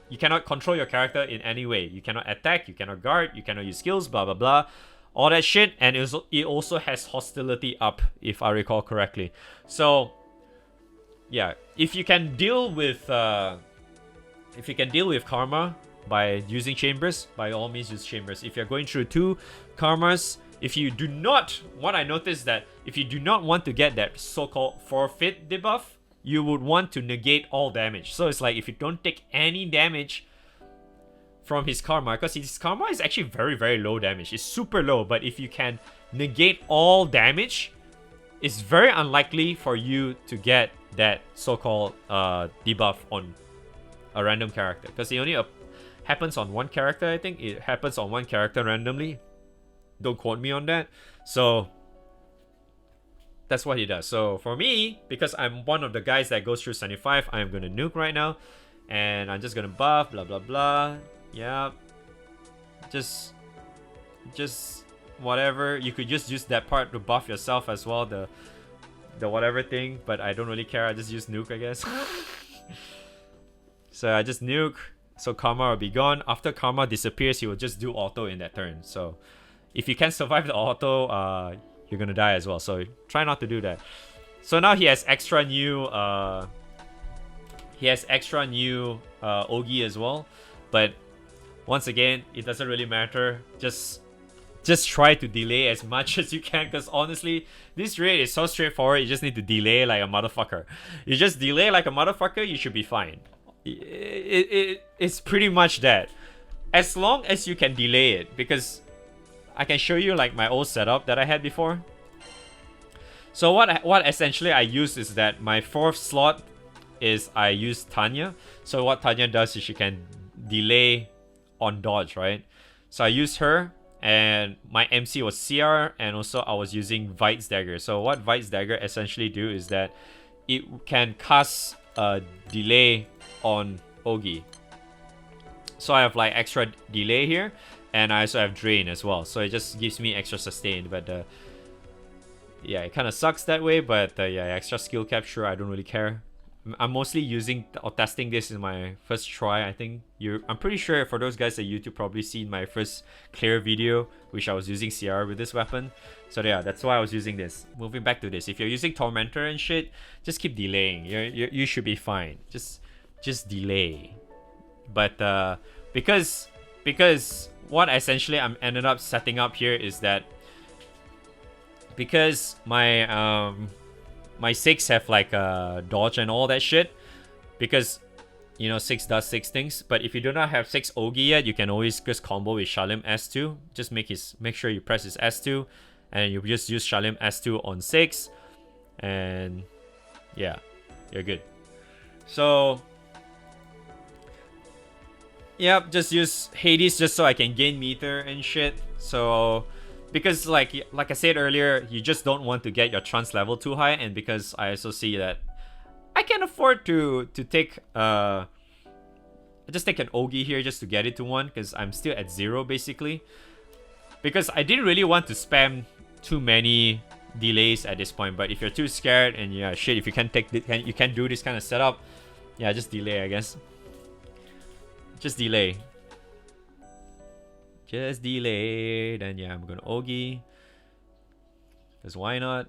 you cannot control your character in any way. You cannot attack, you cannot guard, you cannot use skills, blah blah blah, all that shit. And it also has hostility up, if I recall correctly. So yeah, if you can deal with karma by using chambers, by all means use chambers. If you're going through 2 karmas, what I noticed that if you do not want to get that so-called forfeit debuff, you would want to negate all damage. So it's like if you don't take any damage from his karma, because his karma is actually very, very low damage. It's super low, but if you can negate all damage, it's very unlikely for you to get that so-called debuff on a random character, because it only happens on 1 character. I think it happens on 1 character randomly. Don't quote me on that. So that's what he does. So for me, because I'm one of the guys that goes through 75, I'm gonna nuke right now, and I'm just gonna buff, blah blah blah. Yeah, just whatever. You could just use that part to buff yourself as well, the whatever thing, but I don't really care. I just use nuke, I guess. So I just nuke, so karma will be gone. After karma disappears, he will just do auto in that turn. So if you can't survive the auto, you're gonna die as well. So try not to do that. So now he has extra new Ogi as well. But once again, it doesn't really matter. Just try to delay as much as you can, because honestly, this raid is so straightforward. You just need to delay like a motherfucker. You just delay like a motherfucker, you should be fine. it's pretty much that. As long as you can delay it, because I can show you like my old setup that I had before. So what essentially I use is that my 4th slot is I use Tanya. So what Tanya does is she can delay on dodge, right? So I use her, and my MC was CR, and also I was using Vite's Dagger. So what Vite's Dagger essentially do is that it can cast a delay on Ogi. So I have like extra delay here, and I also have Drain as well. So it just gives me extra sustain, but yeah, it kind of sucks that way, but yeah, extra skill capture, I don't really care. I'm mostly using or testing this in my first try. I think I'm pretty sure for those guys at YouTube probably seen my first clear video, which I was using CR with this weapon. So yeah, that's why I was using this. Moving back to this, if you're using Tormentor and shit, just keep delaying. You should be fine. Just delay. But because what essentially I'm ended up setting up here is that because my my 6 have like dodge and all that shit, because you know 6 does 6 things. But if you do not have 6 Ogi yet, you can always just combo with Shalim S2. Just make sure you press his S2, and you just use Shalim S2 on 6, and yeah, you're good. So yep, just use Hades just so I can gain meter and shit. So because like I said earlier, you just don't want to get your trance level too high, and because I also see that I can afford to take just take an Ogi here just to get it to 1, because I'm still at 0 basically. Because I didn't really want to spam too many delays at this point, but if you're too scared and yeah shit, if you can't do this kind of setup, yeah, just delay, I guess. Just delay. Just delay. Then yeah, I'm gonna Ogi, because why not?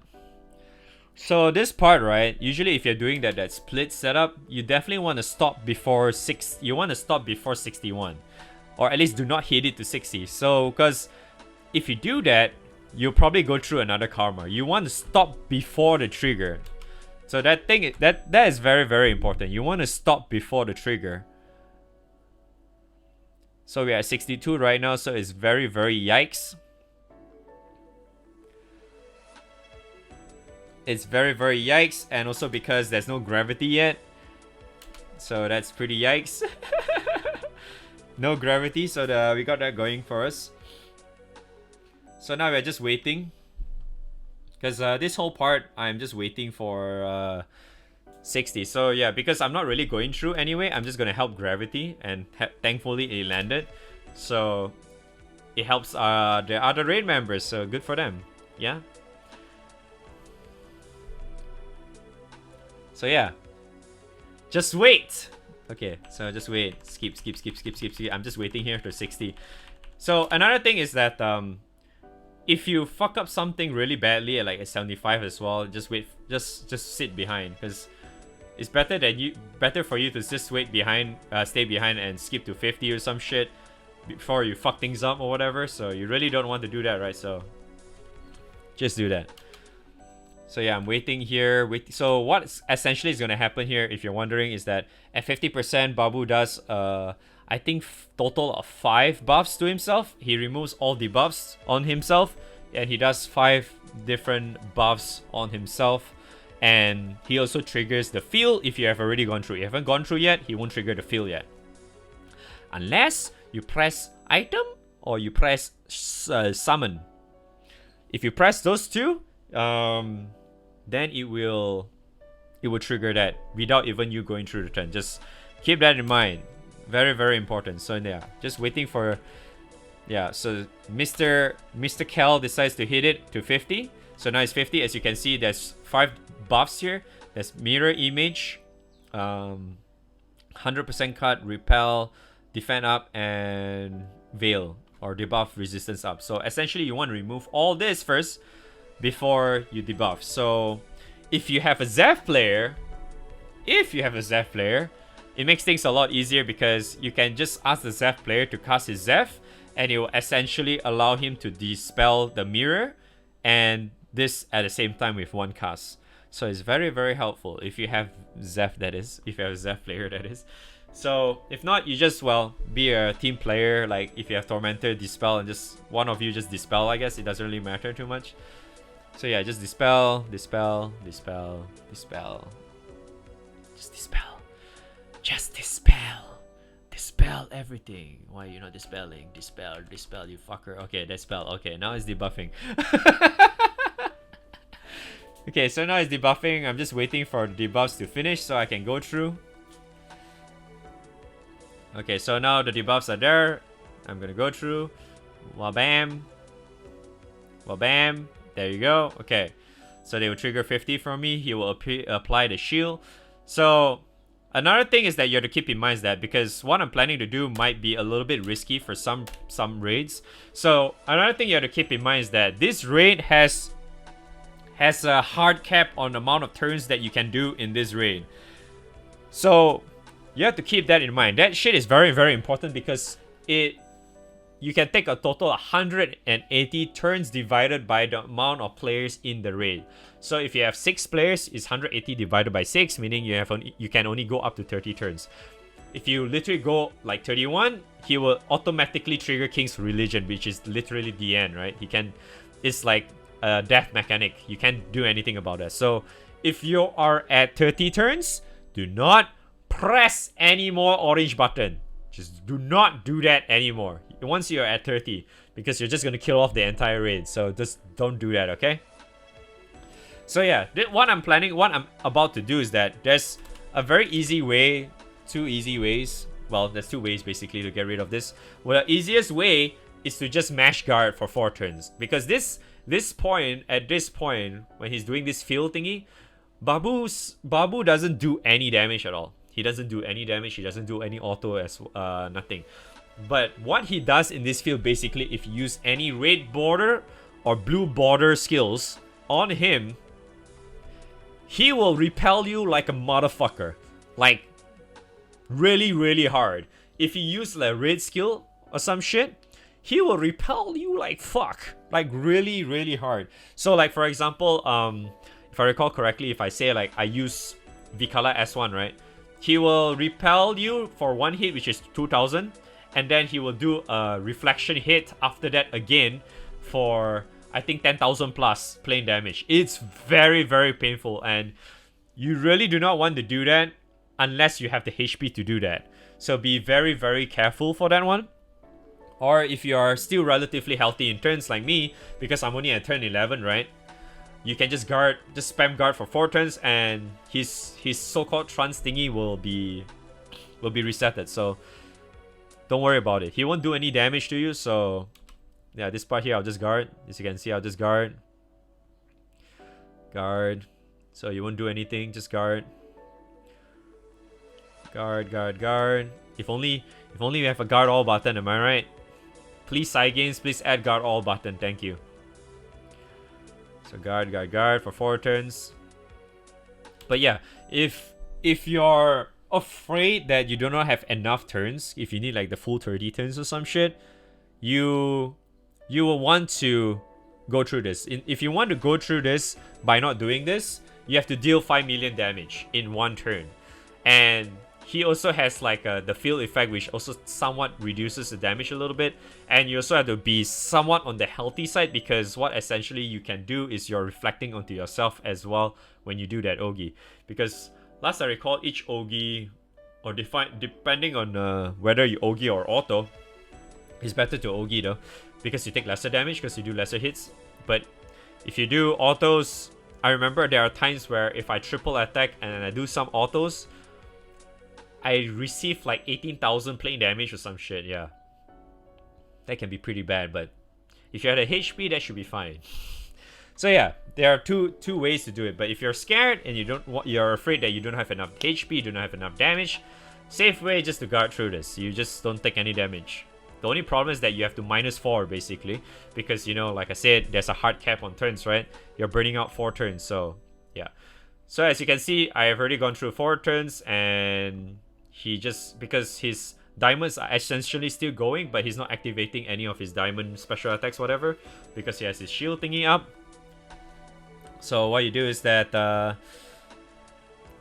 So this part, right? Usually if you're doing that split setup, you definitely want to stop before 6. You want to stop before 61, or at least do not hit it to 60. So because if you do that, you'll probably go through another karma. You want to stop before the trigger. So that is very, very important. You want to stop before the trigger. So we're at 62 right now, so it's very, very yikes. It's very, very yikes, and also because there's no gravity yet. So that's pretty yikes. No gravity, so we got that going for us. So now we're just waiting. Because this whole part, I'm just waiting for 60. So yeah, because I'm not really going through anyway, I'm just gonna help gravity, and thankfully it landed. So it helps the other raid members, so good for them. Yeah. So yeah, just wait. Okay, so just wait. Skip. I'm just waiting here to 60. So another thing is that if you fuck up something really badly at like a 75 as well, just wait. Just sit behind, because it's better for you to just wait behind, stay behind, and skip to 50 or some shit before you fuck things up or whatever. So you really don't want to do that, right? So just do that. So yeah, I'm waiting here. So what essentially is going to happen here, if you're wondering, is that at 50%, Babu does I think total of 5 buffs to himself. He removes all debuffs on himself, and he does 5 different buffs on himself. And he also triggers the feel if you have already gone through. If you haven't gone through yet, he won't trigger the feel yet, unless you press item or you press summon. If you press those two, then it will trigger that without even you going through the turn. Just keep that in mind. Very, very important. So yeah, just waiting for, yeah. So Mr. Kel decides to hit it to 50. So now it's 50. As you can see, there's 5 buffs here. There's mirror image, 100% cut, repel, defend up, and veil or debuff resistance up. So essentially, you want to remove all this first before you debuff. So if you have a Zeph player, it makes things a lot easier, because you can just ask the Zeph player to cast his Zeph, and it will essentially allow him to dispel the mirror and this at the same time with one cast. So it's very, very helpful if you have Zeph, that is. If you have a Zeph player, that is. So if not, you just, well, be a team player. Like if you have Tormentor, Dispel, and just one of you just Dispel, I guess. It doesn't really matter too much. So yeah, just Dispel, Dispel, Dispel, Dispel. Just Dispel. Just Dispel. Dispel everything. Why are you not dispelling? Dispel, Dispel, you fucker. Okay, Dispel. Okay, now it's debuffing. Okay, so now it's debuffing. I'm just waiting for the debuffs to finish so I can go through. Okay, so now the debuffs are there. I'm gonna go through. Wabam. Wabam. There you go. Okay, so they will trigger 50 from me. He will apply the shield. So another thing is that you have to keep in mind is that because what I'm planning to do might be a little bit risky for some raids. So another thing you have to keep in mind is that this raid has a hard cap on the amount of turns that you can do in this raid. So you have to keep that in mind. That shit is very, very important because you can take a total of 180 turns divided by the amount of players in the raid. So if you have 6 players, it's 180 divided by 6, meaning you can only go up to 30 turns. If you literally go like 31, he will automatically trigger King's Religion, which is literally the end, right? It's like a death mechanic. You can't do anything about that. So if you are at 30 turns, do not press any more orange button. Just do not do that anymore once you're at 30, because you're just gonna kill off the entire raid. So just don't do that, okay? So yeah, what I'm about to do is that there's a very easy way, 2 easy ways. Well, there's 2 ways basically to get rid of this. Well, the easiest way is to just mash guard for 4 turns, because at this point when he's doing this field thingy, Babu doesn't do any damage at all. He doesn't do any damage. He doesn't do any auto as nothing. But what he does in this field, basically, if you use any red border or blue border skills on him, he will repel you like a motherfucker. Like, really, really hard. If you use like red skill or some shit, he will repel you like fuck. Like, really, really hard. So, like, for example, if I recall correctly, if I say, like, I use Vikala S1, right? He will repel you for 1 hit, which is 2000. And then he will do a reflection hit after that again for, I think, 10,000 plus plain damage. It's very, very painful. And you really do not want to do that unless you have the HP to do that. So be very, very careful for that one. Or if you are still relatively healthy in turns like me, because I'm only at turn 11, right? You can just spam guard for 4 turns, and his so-called trance thingy will be resetted. So don't worry about it. He won't do any damage to you. So yeah, this part here I'll just guard. As you can see, I'll just guard. Guard. So you won't do anything. Just guard. Guard, guard, guard. If only we have a guard all button. Am I right? Please, side games, please add guard all button. Thank you. So guard, guard, guard for 4 turns. But yeah, if you're afraid that you do not have enough turns, if you need like the full 30 turns or some shit, you will want to go through this. If you want to go through this by not doing this, you have to deal 5 million damage in 1 turn. And he also has like the field effect, which also somewhat reduces the damage a little bit. And you also have to be somewhat on the healthy side, because what essentially you can do is you're reflecting onto yourself as well when you do that Ogi. Because last I recall, each Ogi, or depending on whether you Ogi or auto, it's better to Ogi though, because you take lesser damage because you do lesser hits. But if you do autos, I remember there are times where if I triple attack and I do some autos, I receive like 18,000 plain damage or some shit. Yeah, that can be pretty bad, but if you had a HP, that should be fine. So yeah, there are two ways to do it. But if you're scared and you're afraid that you don't have enough HP, do not have enough damage, safe way just to guard through this. You just don't take any damage. The only problem is that you have to -4 basically, because you know, like I said, there's a hard cap on turns, right? You're burning out 4 turns, so yeah. So as you can see, I have already gone through 4 turns, and he just, because his diamonds are essentially still going, but he's not activating any of his diamond special attacks, whatever, because he has his shield thingy up. So what you do is that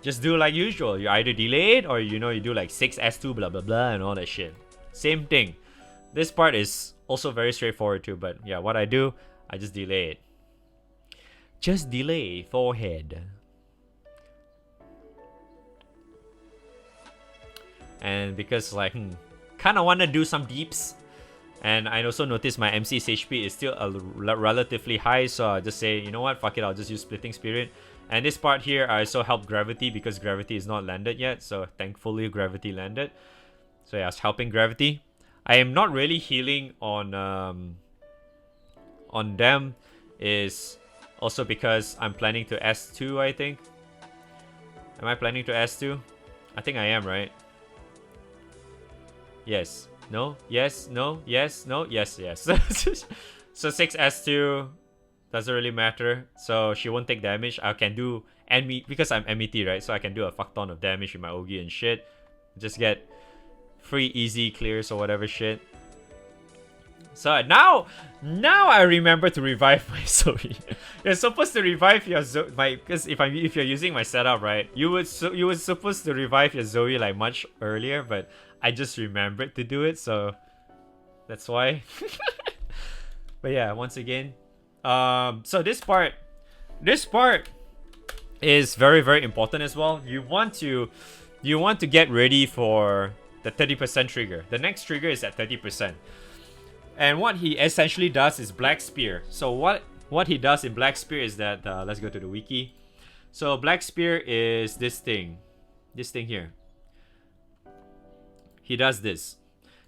just do like usual. You either delay it or you do like 6S2 blah blah blah and all that shit. Same thing. This part is also very straightforward too, but yeah, what I do, I just delay it. Just delay forehead. And because like, kind of want to do some deeps. And I also noticed my MC's HP is still relatively high, so I just say, you know what, fuck it, I'll just use Splitting Spirit. And this part here, I also help Gravity because Gravity is not landed yet, so thankfully Gravity landed. So yeah, I was helping Gravity. I am not really healing on them, is also because I'm planning to S2, I think. Am I planning to S2? I think I am, right? Yes. No? Yes? No? Yes? No? Yes, yes. So 6S2 doesn't really matter. So she won't take damage. I can do because I'm MET, right? So I can do a fuck ton of damage with my Ogi and shit. Just get free easy clears or whatever shit. So now I remember to revive my Zoe. You're supposed to revive your Zoe, because if you're using my setup, right, you were supposed to revive your Zoe like much earlier, but I just remembered to do it, so that's why. But yeah, once again, so this part is very, very important as well. You want to get ready for the 30% trigger. The next trigger is at 30%. And what he essentially does is Black Spear. So what he does in Black Spear is that, let's go to the wiki. So Black Spear is this thing here. He does this.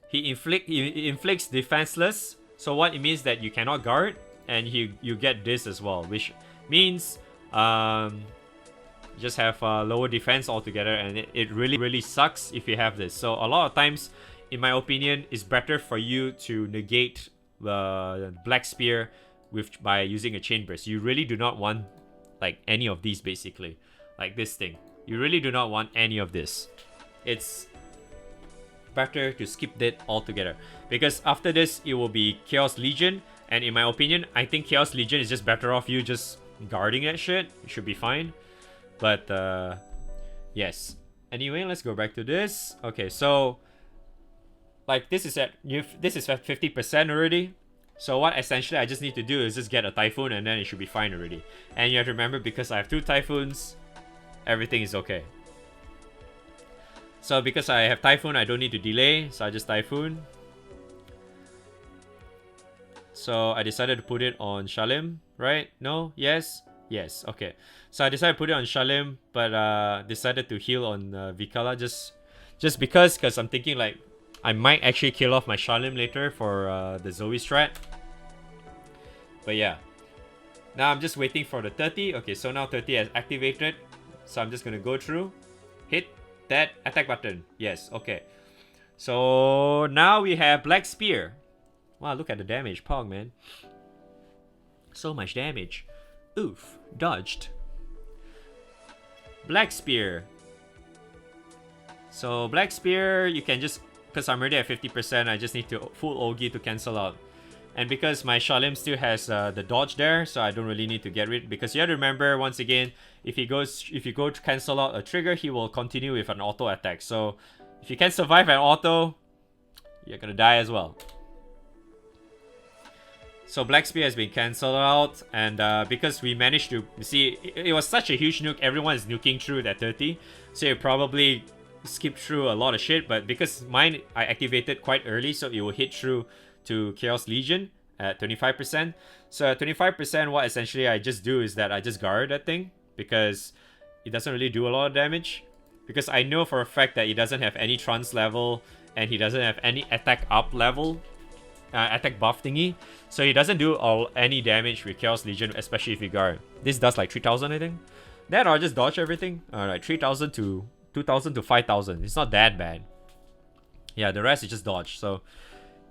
He inflicts defenseless. So what it means that you cannot guard, and you get this as well, which means just have lower defense altogether, and it really, really sucks if you have this. So a lot of times, in my opinion, it's better for you to negate the Black Spear by using a Chain Burst. You really do not want like any of these, basically. Like this thing. You really do not want any of this. It's better to skip that altogether. Because after this, it will be Chaos Legion. And in my opinion, I think Chaos Legion is just better off you just guarding that shit. It should be fine. But yes. Anyway, let's go back to this. Okay, so like this is at 50% already. So what essentially I just need to do is just get a Typhoon, and then it should be fine already. And you have to remember, because I have 2 Typhoons, everything is okay. So because I have Typhoon, I don't need to delay, so I just Typhoon. So I decided to put it on Shalim, right? No? Yes? Yes, okay. So I decided to put it on Shalim, but decided to heal on Vikala just because I'm thinking like I might actually kill off my Shalim later for the Zoe strat. But yeah. Now I'm just waiting for the 30. Okay, so now 30 has activated. So I'm just gonna go through. Hit that attack button. Yes, okay. So now we have Black Spear. Wow, look at the damage. Pog, man. So much damage. Oof. Dodged. Black Spear. So Black Spear, you can just, because I'm already at 50%, I just need to full Ogi to cancel out. And because my Shalim still has the dodge there, so I don't really need to get rid. Because you have to remember, once again, if you go to cancel out a trigger, he will continue with an auto attack. So if you can survive an auto, you're gonna die as well. So Black Spear has been cancelled out, and because we managed to see, it was such a huge nuke, everyone is nuking through that 30, so you probably skip through a lot of shit. But because mine I activated quite early, so it will hit through to Chaos Legion at 25%. So at 25%, what essentially I just do is that I just guard that thing, because it doesn't really do a lot of damage. Because I know for a fact that he doesn't have any trance level, and he doesn't have any attack up level, attack buff thingy. So he doesn't do any damage with Chaos Legion, especially if you guard. This does like 3000, I think. Then I'll just dodge everything. Alright, 3000 to 2000 to 5000. It's not that bad. Yeah, the rest is just dodge. So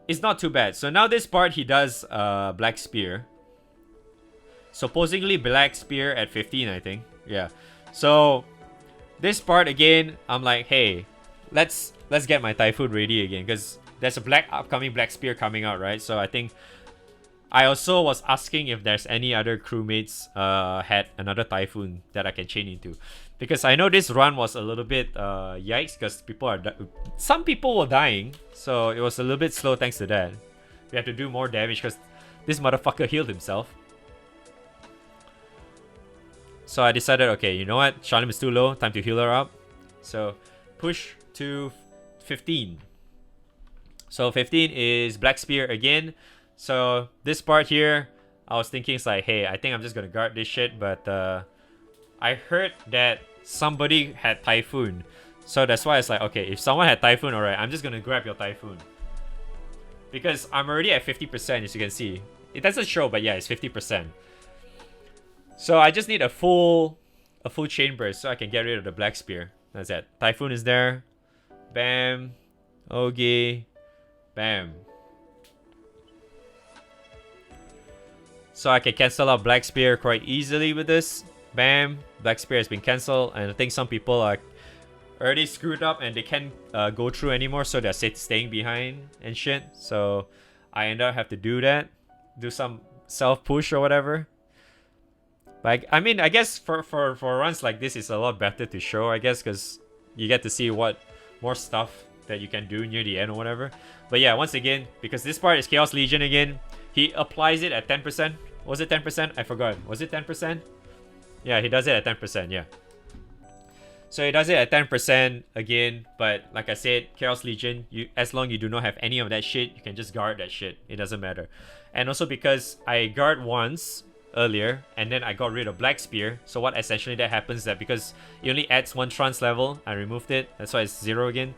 it's not too bad. So now this part, he does Black Spear. Supposedly Black Spear at 15, I think. Yeah. So this part again, I'm like, hey, let's get my Typhoon ready again, because there's a upcoming Black Spear coming out, right? So I think I also was asking if there's any other crewmates had another typhoon that I can chain into, because I know this run was a little bit yikes, because some people were dying, so it was a little bit slow thanks to that. We have to do more damage because this motherfucker healed himself. So I decided, okay, you know what? Shalim is too low. Time to heal her up. So push to 15. So 15 is Black Spear again. So this part here, I was thinking it's like, hey, I think I'm just gonna guard this shit, but I heard that somebody had Typhoon. So that's why it's like, okay, if someone had Typhoon, alright, I'm just gonna grab your Typhoon. Because I'm already at 50%, as you can see. It doesn't show, but yeah, it's 50%. So I just need a full chain burst so I can get rid of the Black Spear. That's it. Typhoon is there. Bam. Okay. Bam. So I can cancel out Black Spear quite easily with this. Bam. Black Spear has been cancelled. And I think some people are already screwed up and they can't go through anymore. So they're staying behind and shit. So I end up have to do that. Do some self-push or whatever. But I mean, I guess for runs like this, it's a lot better to show, I guess, because you get to see what more stuff that you can do near the end or whatever. But yeah, once again, because this part is Chaos Legion again, he applies it at 10%. Was it 10%? I forgot. Was it 10%? Yeah, he does it at 10%, yeah. So he does it at 10% again, but like I said, Chaos Legion, as long as you do not have any of that shit, you can just guard that shit. It doesn't matter. And also because I guard once earlier, and then I got rid of Black Spear, so what essentially that happens is that because it only adds 1 trance level, I removed it, that's why it's 0 again.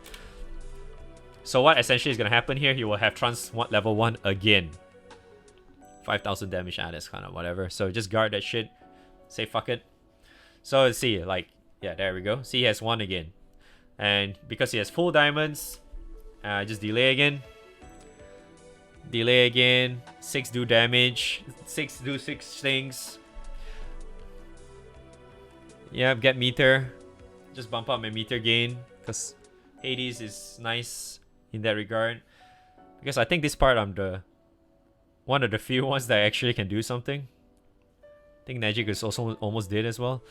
So what essentially is going to happen here, he will have trance level 1 again. 5,000 damage, that's kind of whatever. So just guard that shit. Say fuck it. So let's see, like, yeah, there we go. See, he has 1 again. And because he has full diamonds, just delay again. Delay again. 6 do damage. 6 do 6 things. Yeah, get meter. Just bump up my meter gain, because Hades is nice in that regard. Because I think this part I'm the one of the few ones that actually can do something. I think Magic is also almost did as well.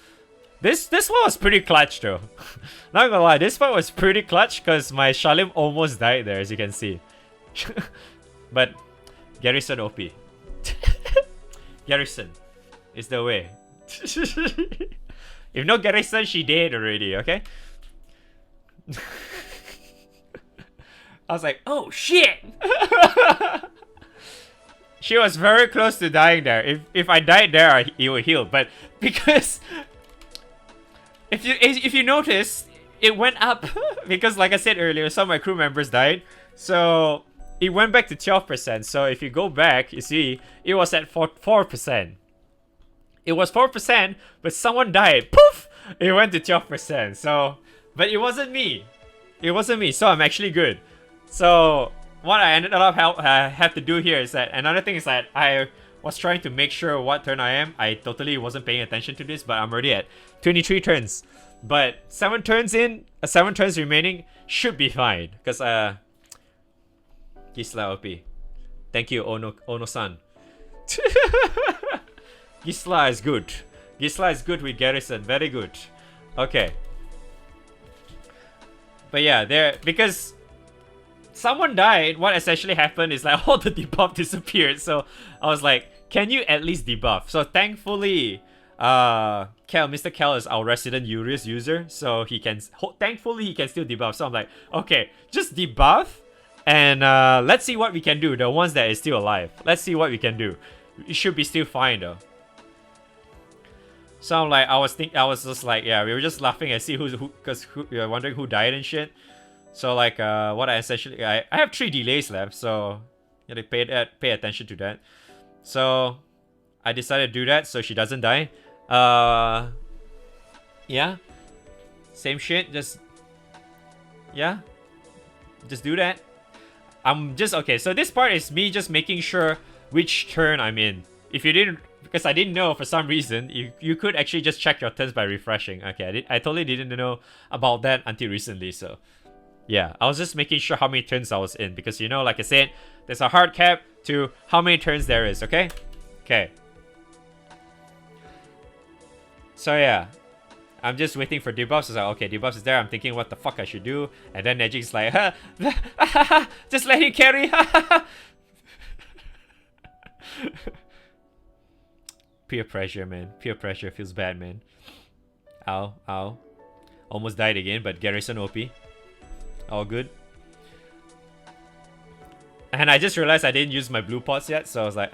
This one was pretty clutch though. Not gonna lie, this part was pretty clutch because my Shalim almost died there, as you can see. But Garrison OP. Garrison is the way. If no Garrison, she dead already, okay? I was like, oh shit! She was very close to dying there. If I died there, he would heal. But because if you notice, it went up because, like I said earlier, some of my crew members died. So it went back to 12%. So if you go back, you see it was at 4%. It was 4%, but someone died. Poof! It went to 12%. So, but it wasn't me. It wasn't me. So I'm actually good. So what I ended up have to do here is that another thing is that I was trying to make sure what turn I am. I totally wasn't paying attention to this, but I'm already at 23 turns. But 7 turns in, 7 turns remaining should be fine. Because Gisla OP. Thank you, Ono-san. Gisla is good. Gisla is good with Garrison. Very good. Okay. But yeah, there, because someone died, what essentially happened is like all the debuff disappeared. So I was like, can you at least debuff? So thankfully, Mr. Cal is our resident Urius user. So he can, thankfully he can still debuff. So I'm like, okay, just debuff. And let's see what we can do. The ones that is still alive. Let's see what we can do. It should be still fine though. So I'm like, I was just like, yeah, we were just laughing and see because we were wondering who died and shit. So like, what I essentially, I have 3 delays left, so you have to pay attention to that. So I decided to do that so she doesn't die. Yeah, same shit. Just do that. I'm just okay. So this part is me just making sure which turn I'm in. If you didn't, because I didn't know for some reason, you could actually just check your turns by refreshing. Okay, I totally didn't know about that until recently. So Yeah, I was just making sure how many turns I was in. Because, you know, like I said, there's a hard cap to how many turns there is, okay? Okay. So, yeah. I'm just waiting for debuffs. It's like, okay, debuffs is there. I'm thinking what the fuck I should do. And then Nejik's like, just let him carry. Peer pressure, man. Peer pressure feels bad, man. Ow, ow. Almost died again, but Garrison OP. All good. And I just realized I didn't use my blue pots yet, so I was like,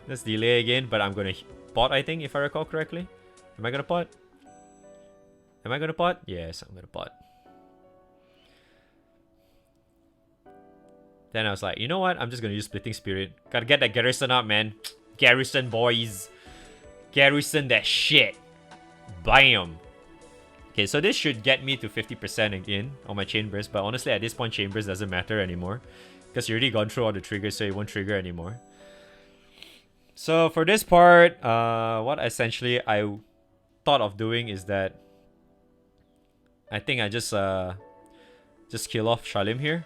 let's delay again, but I'm gonna pot, I think, if I recall correctly. Am I gonna pot? Am I gonna pot? Yes, I'm gonna pot. Then I was like, you know what? I'm just gonna use Splitting Spirit. Gotta get that Garrison up, man. Garrison, boys. Garrison that shit. Bam. Okay, so this should get me to 50% again on my Chain Burst. But honestly, at this point, Chain Burst doesn't matter anymore. Because you already gone through all the triggers, so it won't trigger anymore. So for this part, what essentially I thought of doing is that I think I just kill off Shalim here.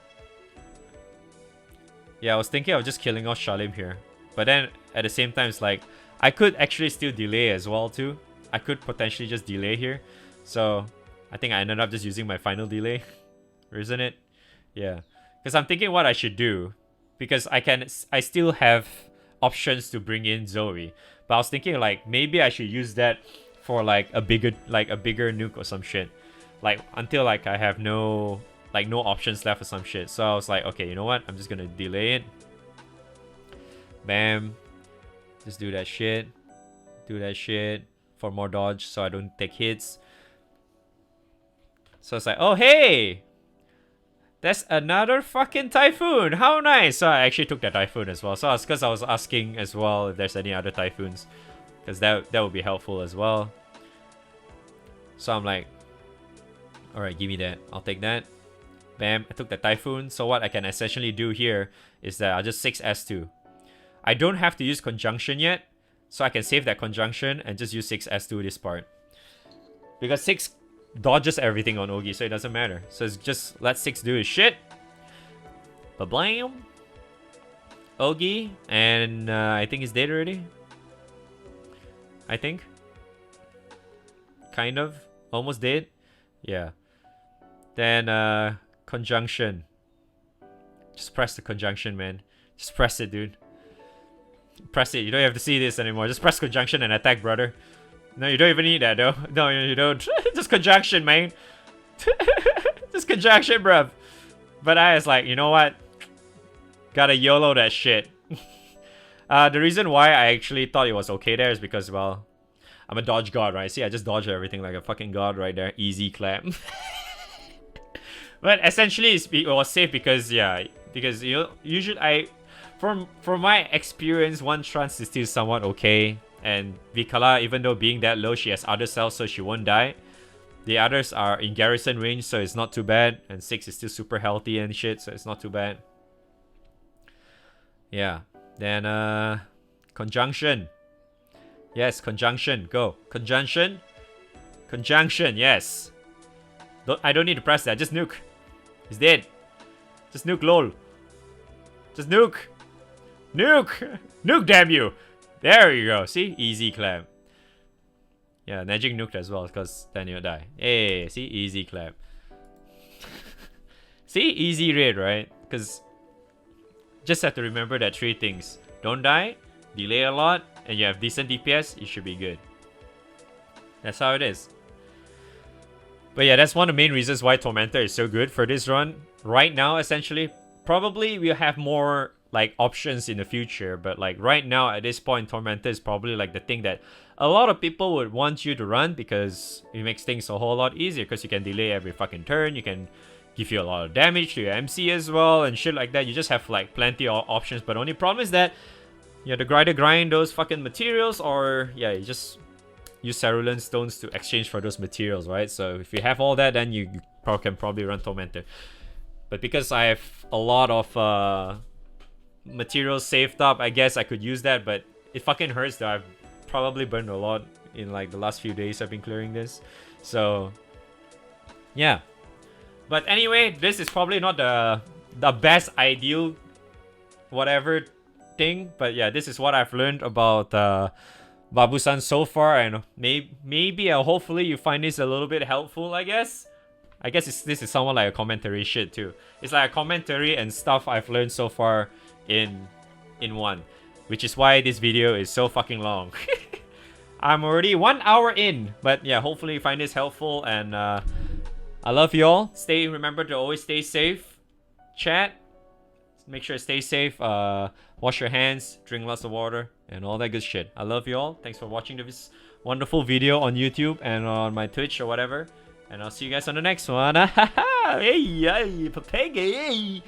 Yeah, I was thinking of just killing off Shalim here. But then at the same time, it's like I could actually still delay as well too. I could potentially just delay here. So I think I ended up just using my final delay. Isn't it? Yeah. Because I'm thinking what I should do. Because I still have options to bring in Zoe. But I was thinking like maybe I should use that for like a bigger nuke or some shit. Like until like I have no options left or some shit. So I was like, okay, you know what? I'm just gonna delay it. Bam. Just do that shit. Do that shit for more dodge so I don't take hits. So it's like, oh hey! That's another fucking Typhoon! How nice! So I actually took that Typhoon as well. So because I was asking as well if there's any other Typhoons. Because that would be helpful as well. So I'm like, alright, give me that. I'll take that. Bam, I took the Typhoon. So what I can essentially do here is that I'll just 6S2. I don't have to use Conjunction yet. So I can save that Conjunction and just use 6S2 this part. Because 6 dodges everything on Ogi, so it doesn't matter. So it's just let 6 do his shit. Ba-blam. Ogi. And I think he's dead already. I think. Kind of. Almost dead. Yeah. Then Conjunction. Just press the Conjunction, man. Just press it, dude. Press it. You don't have to see this anymore. Just press Conjunction and attack, brother. No, you don't even need that, though. No, you don't. Just Conjunction, man. Just Conjunction, bruv. But I was like, you know what? Gotta YOLO that shit. The reason why I actually thought it was okay there is because, well, I'm a dodge god, right? See, I just dodge everything like a fucking god right there. Easy clap. But essentially, it was safe because, yeah, because usually from my experience, one trance is still somewhat okay. And Vikala, even though being that low, she has other cells, so she won't die. The others are in garrison range, so it's not too bad. And 6 is still super healthy and shit, so it's not too bad. Yeah. Then, Conjunction. Yes, Conjunction. Go. Conjunction. Conjunction, yes. I don't need to press that. Just nuke. He's dead. Just nuke, lol. Just nuke. Nuke! Nuke, damn you! There you go. See? Easy clap. Yeah, Nejik nuked as well, because then you'll die. Hey, see? Easy clap. See? Easy raid, right? Because just have to remember that 3 things. Don't die, delay a lot, and you have decent DPS, you should be good. That's how it is. But yeah, that's one of the main reasons why Tormentor is so good for this run. Right now, essentially, probably we'll have more like options in the future, but like right now at this point, Tormentor is probably like the thing that a lot of people would want you to run because it makes things a whole lot easier because you can delay every fucking turn, you can give you a lot of damage to your MC as well and shit like that. You just have like plenty of options, but the only problem is that you have to either grind those fucking materials or yeah, you just use Cerulean Stones to exchange for those materials, right? So if you have all that, then you can probably run Tormentor. But because I have a lot of materials saved up, I guess I could use that, but it fucking hurts though. I've probably burned a lot in like the last few days I've been clearing this. So yeah. But anyway, this is probably not the best ideal whatever thing, but yeah, this is what I've learned about Babu-san so far, and maybe hopefully you find this a little bit helpful. I guess this is somewhat like a commentary shit too. It's like a commentary and stuff I've learned so far in one, which is why this video is so fucking long. I'm already 1 hour in, but yeah, hopefully you find this helpful, and I love you all. Remember to always stay safe. Chat, make sure to stay safe. Wash your hands, drink lots of water, and all that good shit. I love you all. Thanks for watching this wonderful video on YouTube and on my Twitch or whatever. And I'll see you guys on the next one. Hey, papega, hey.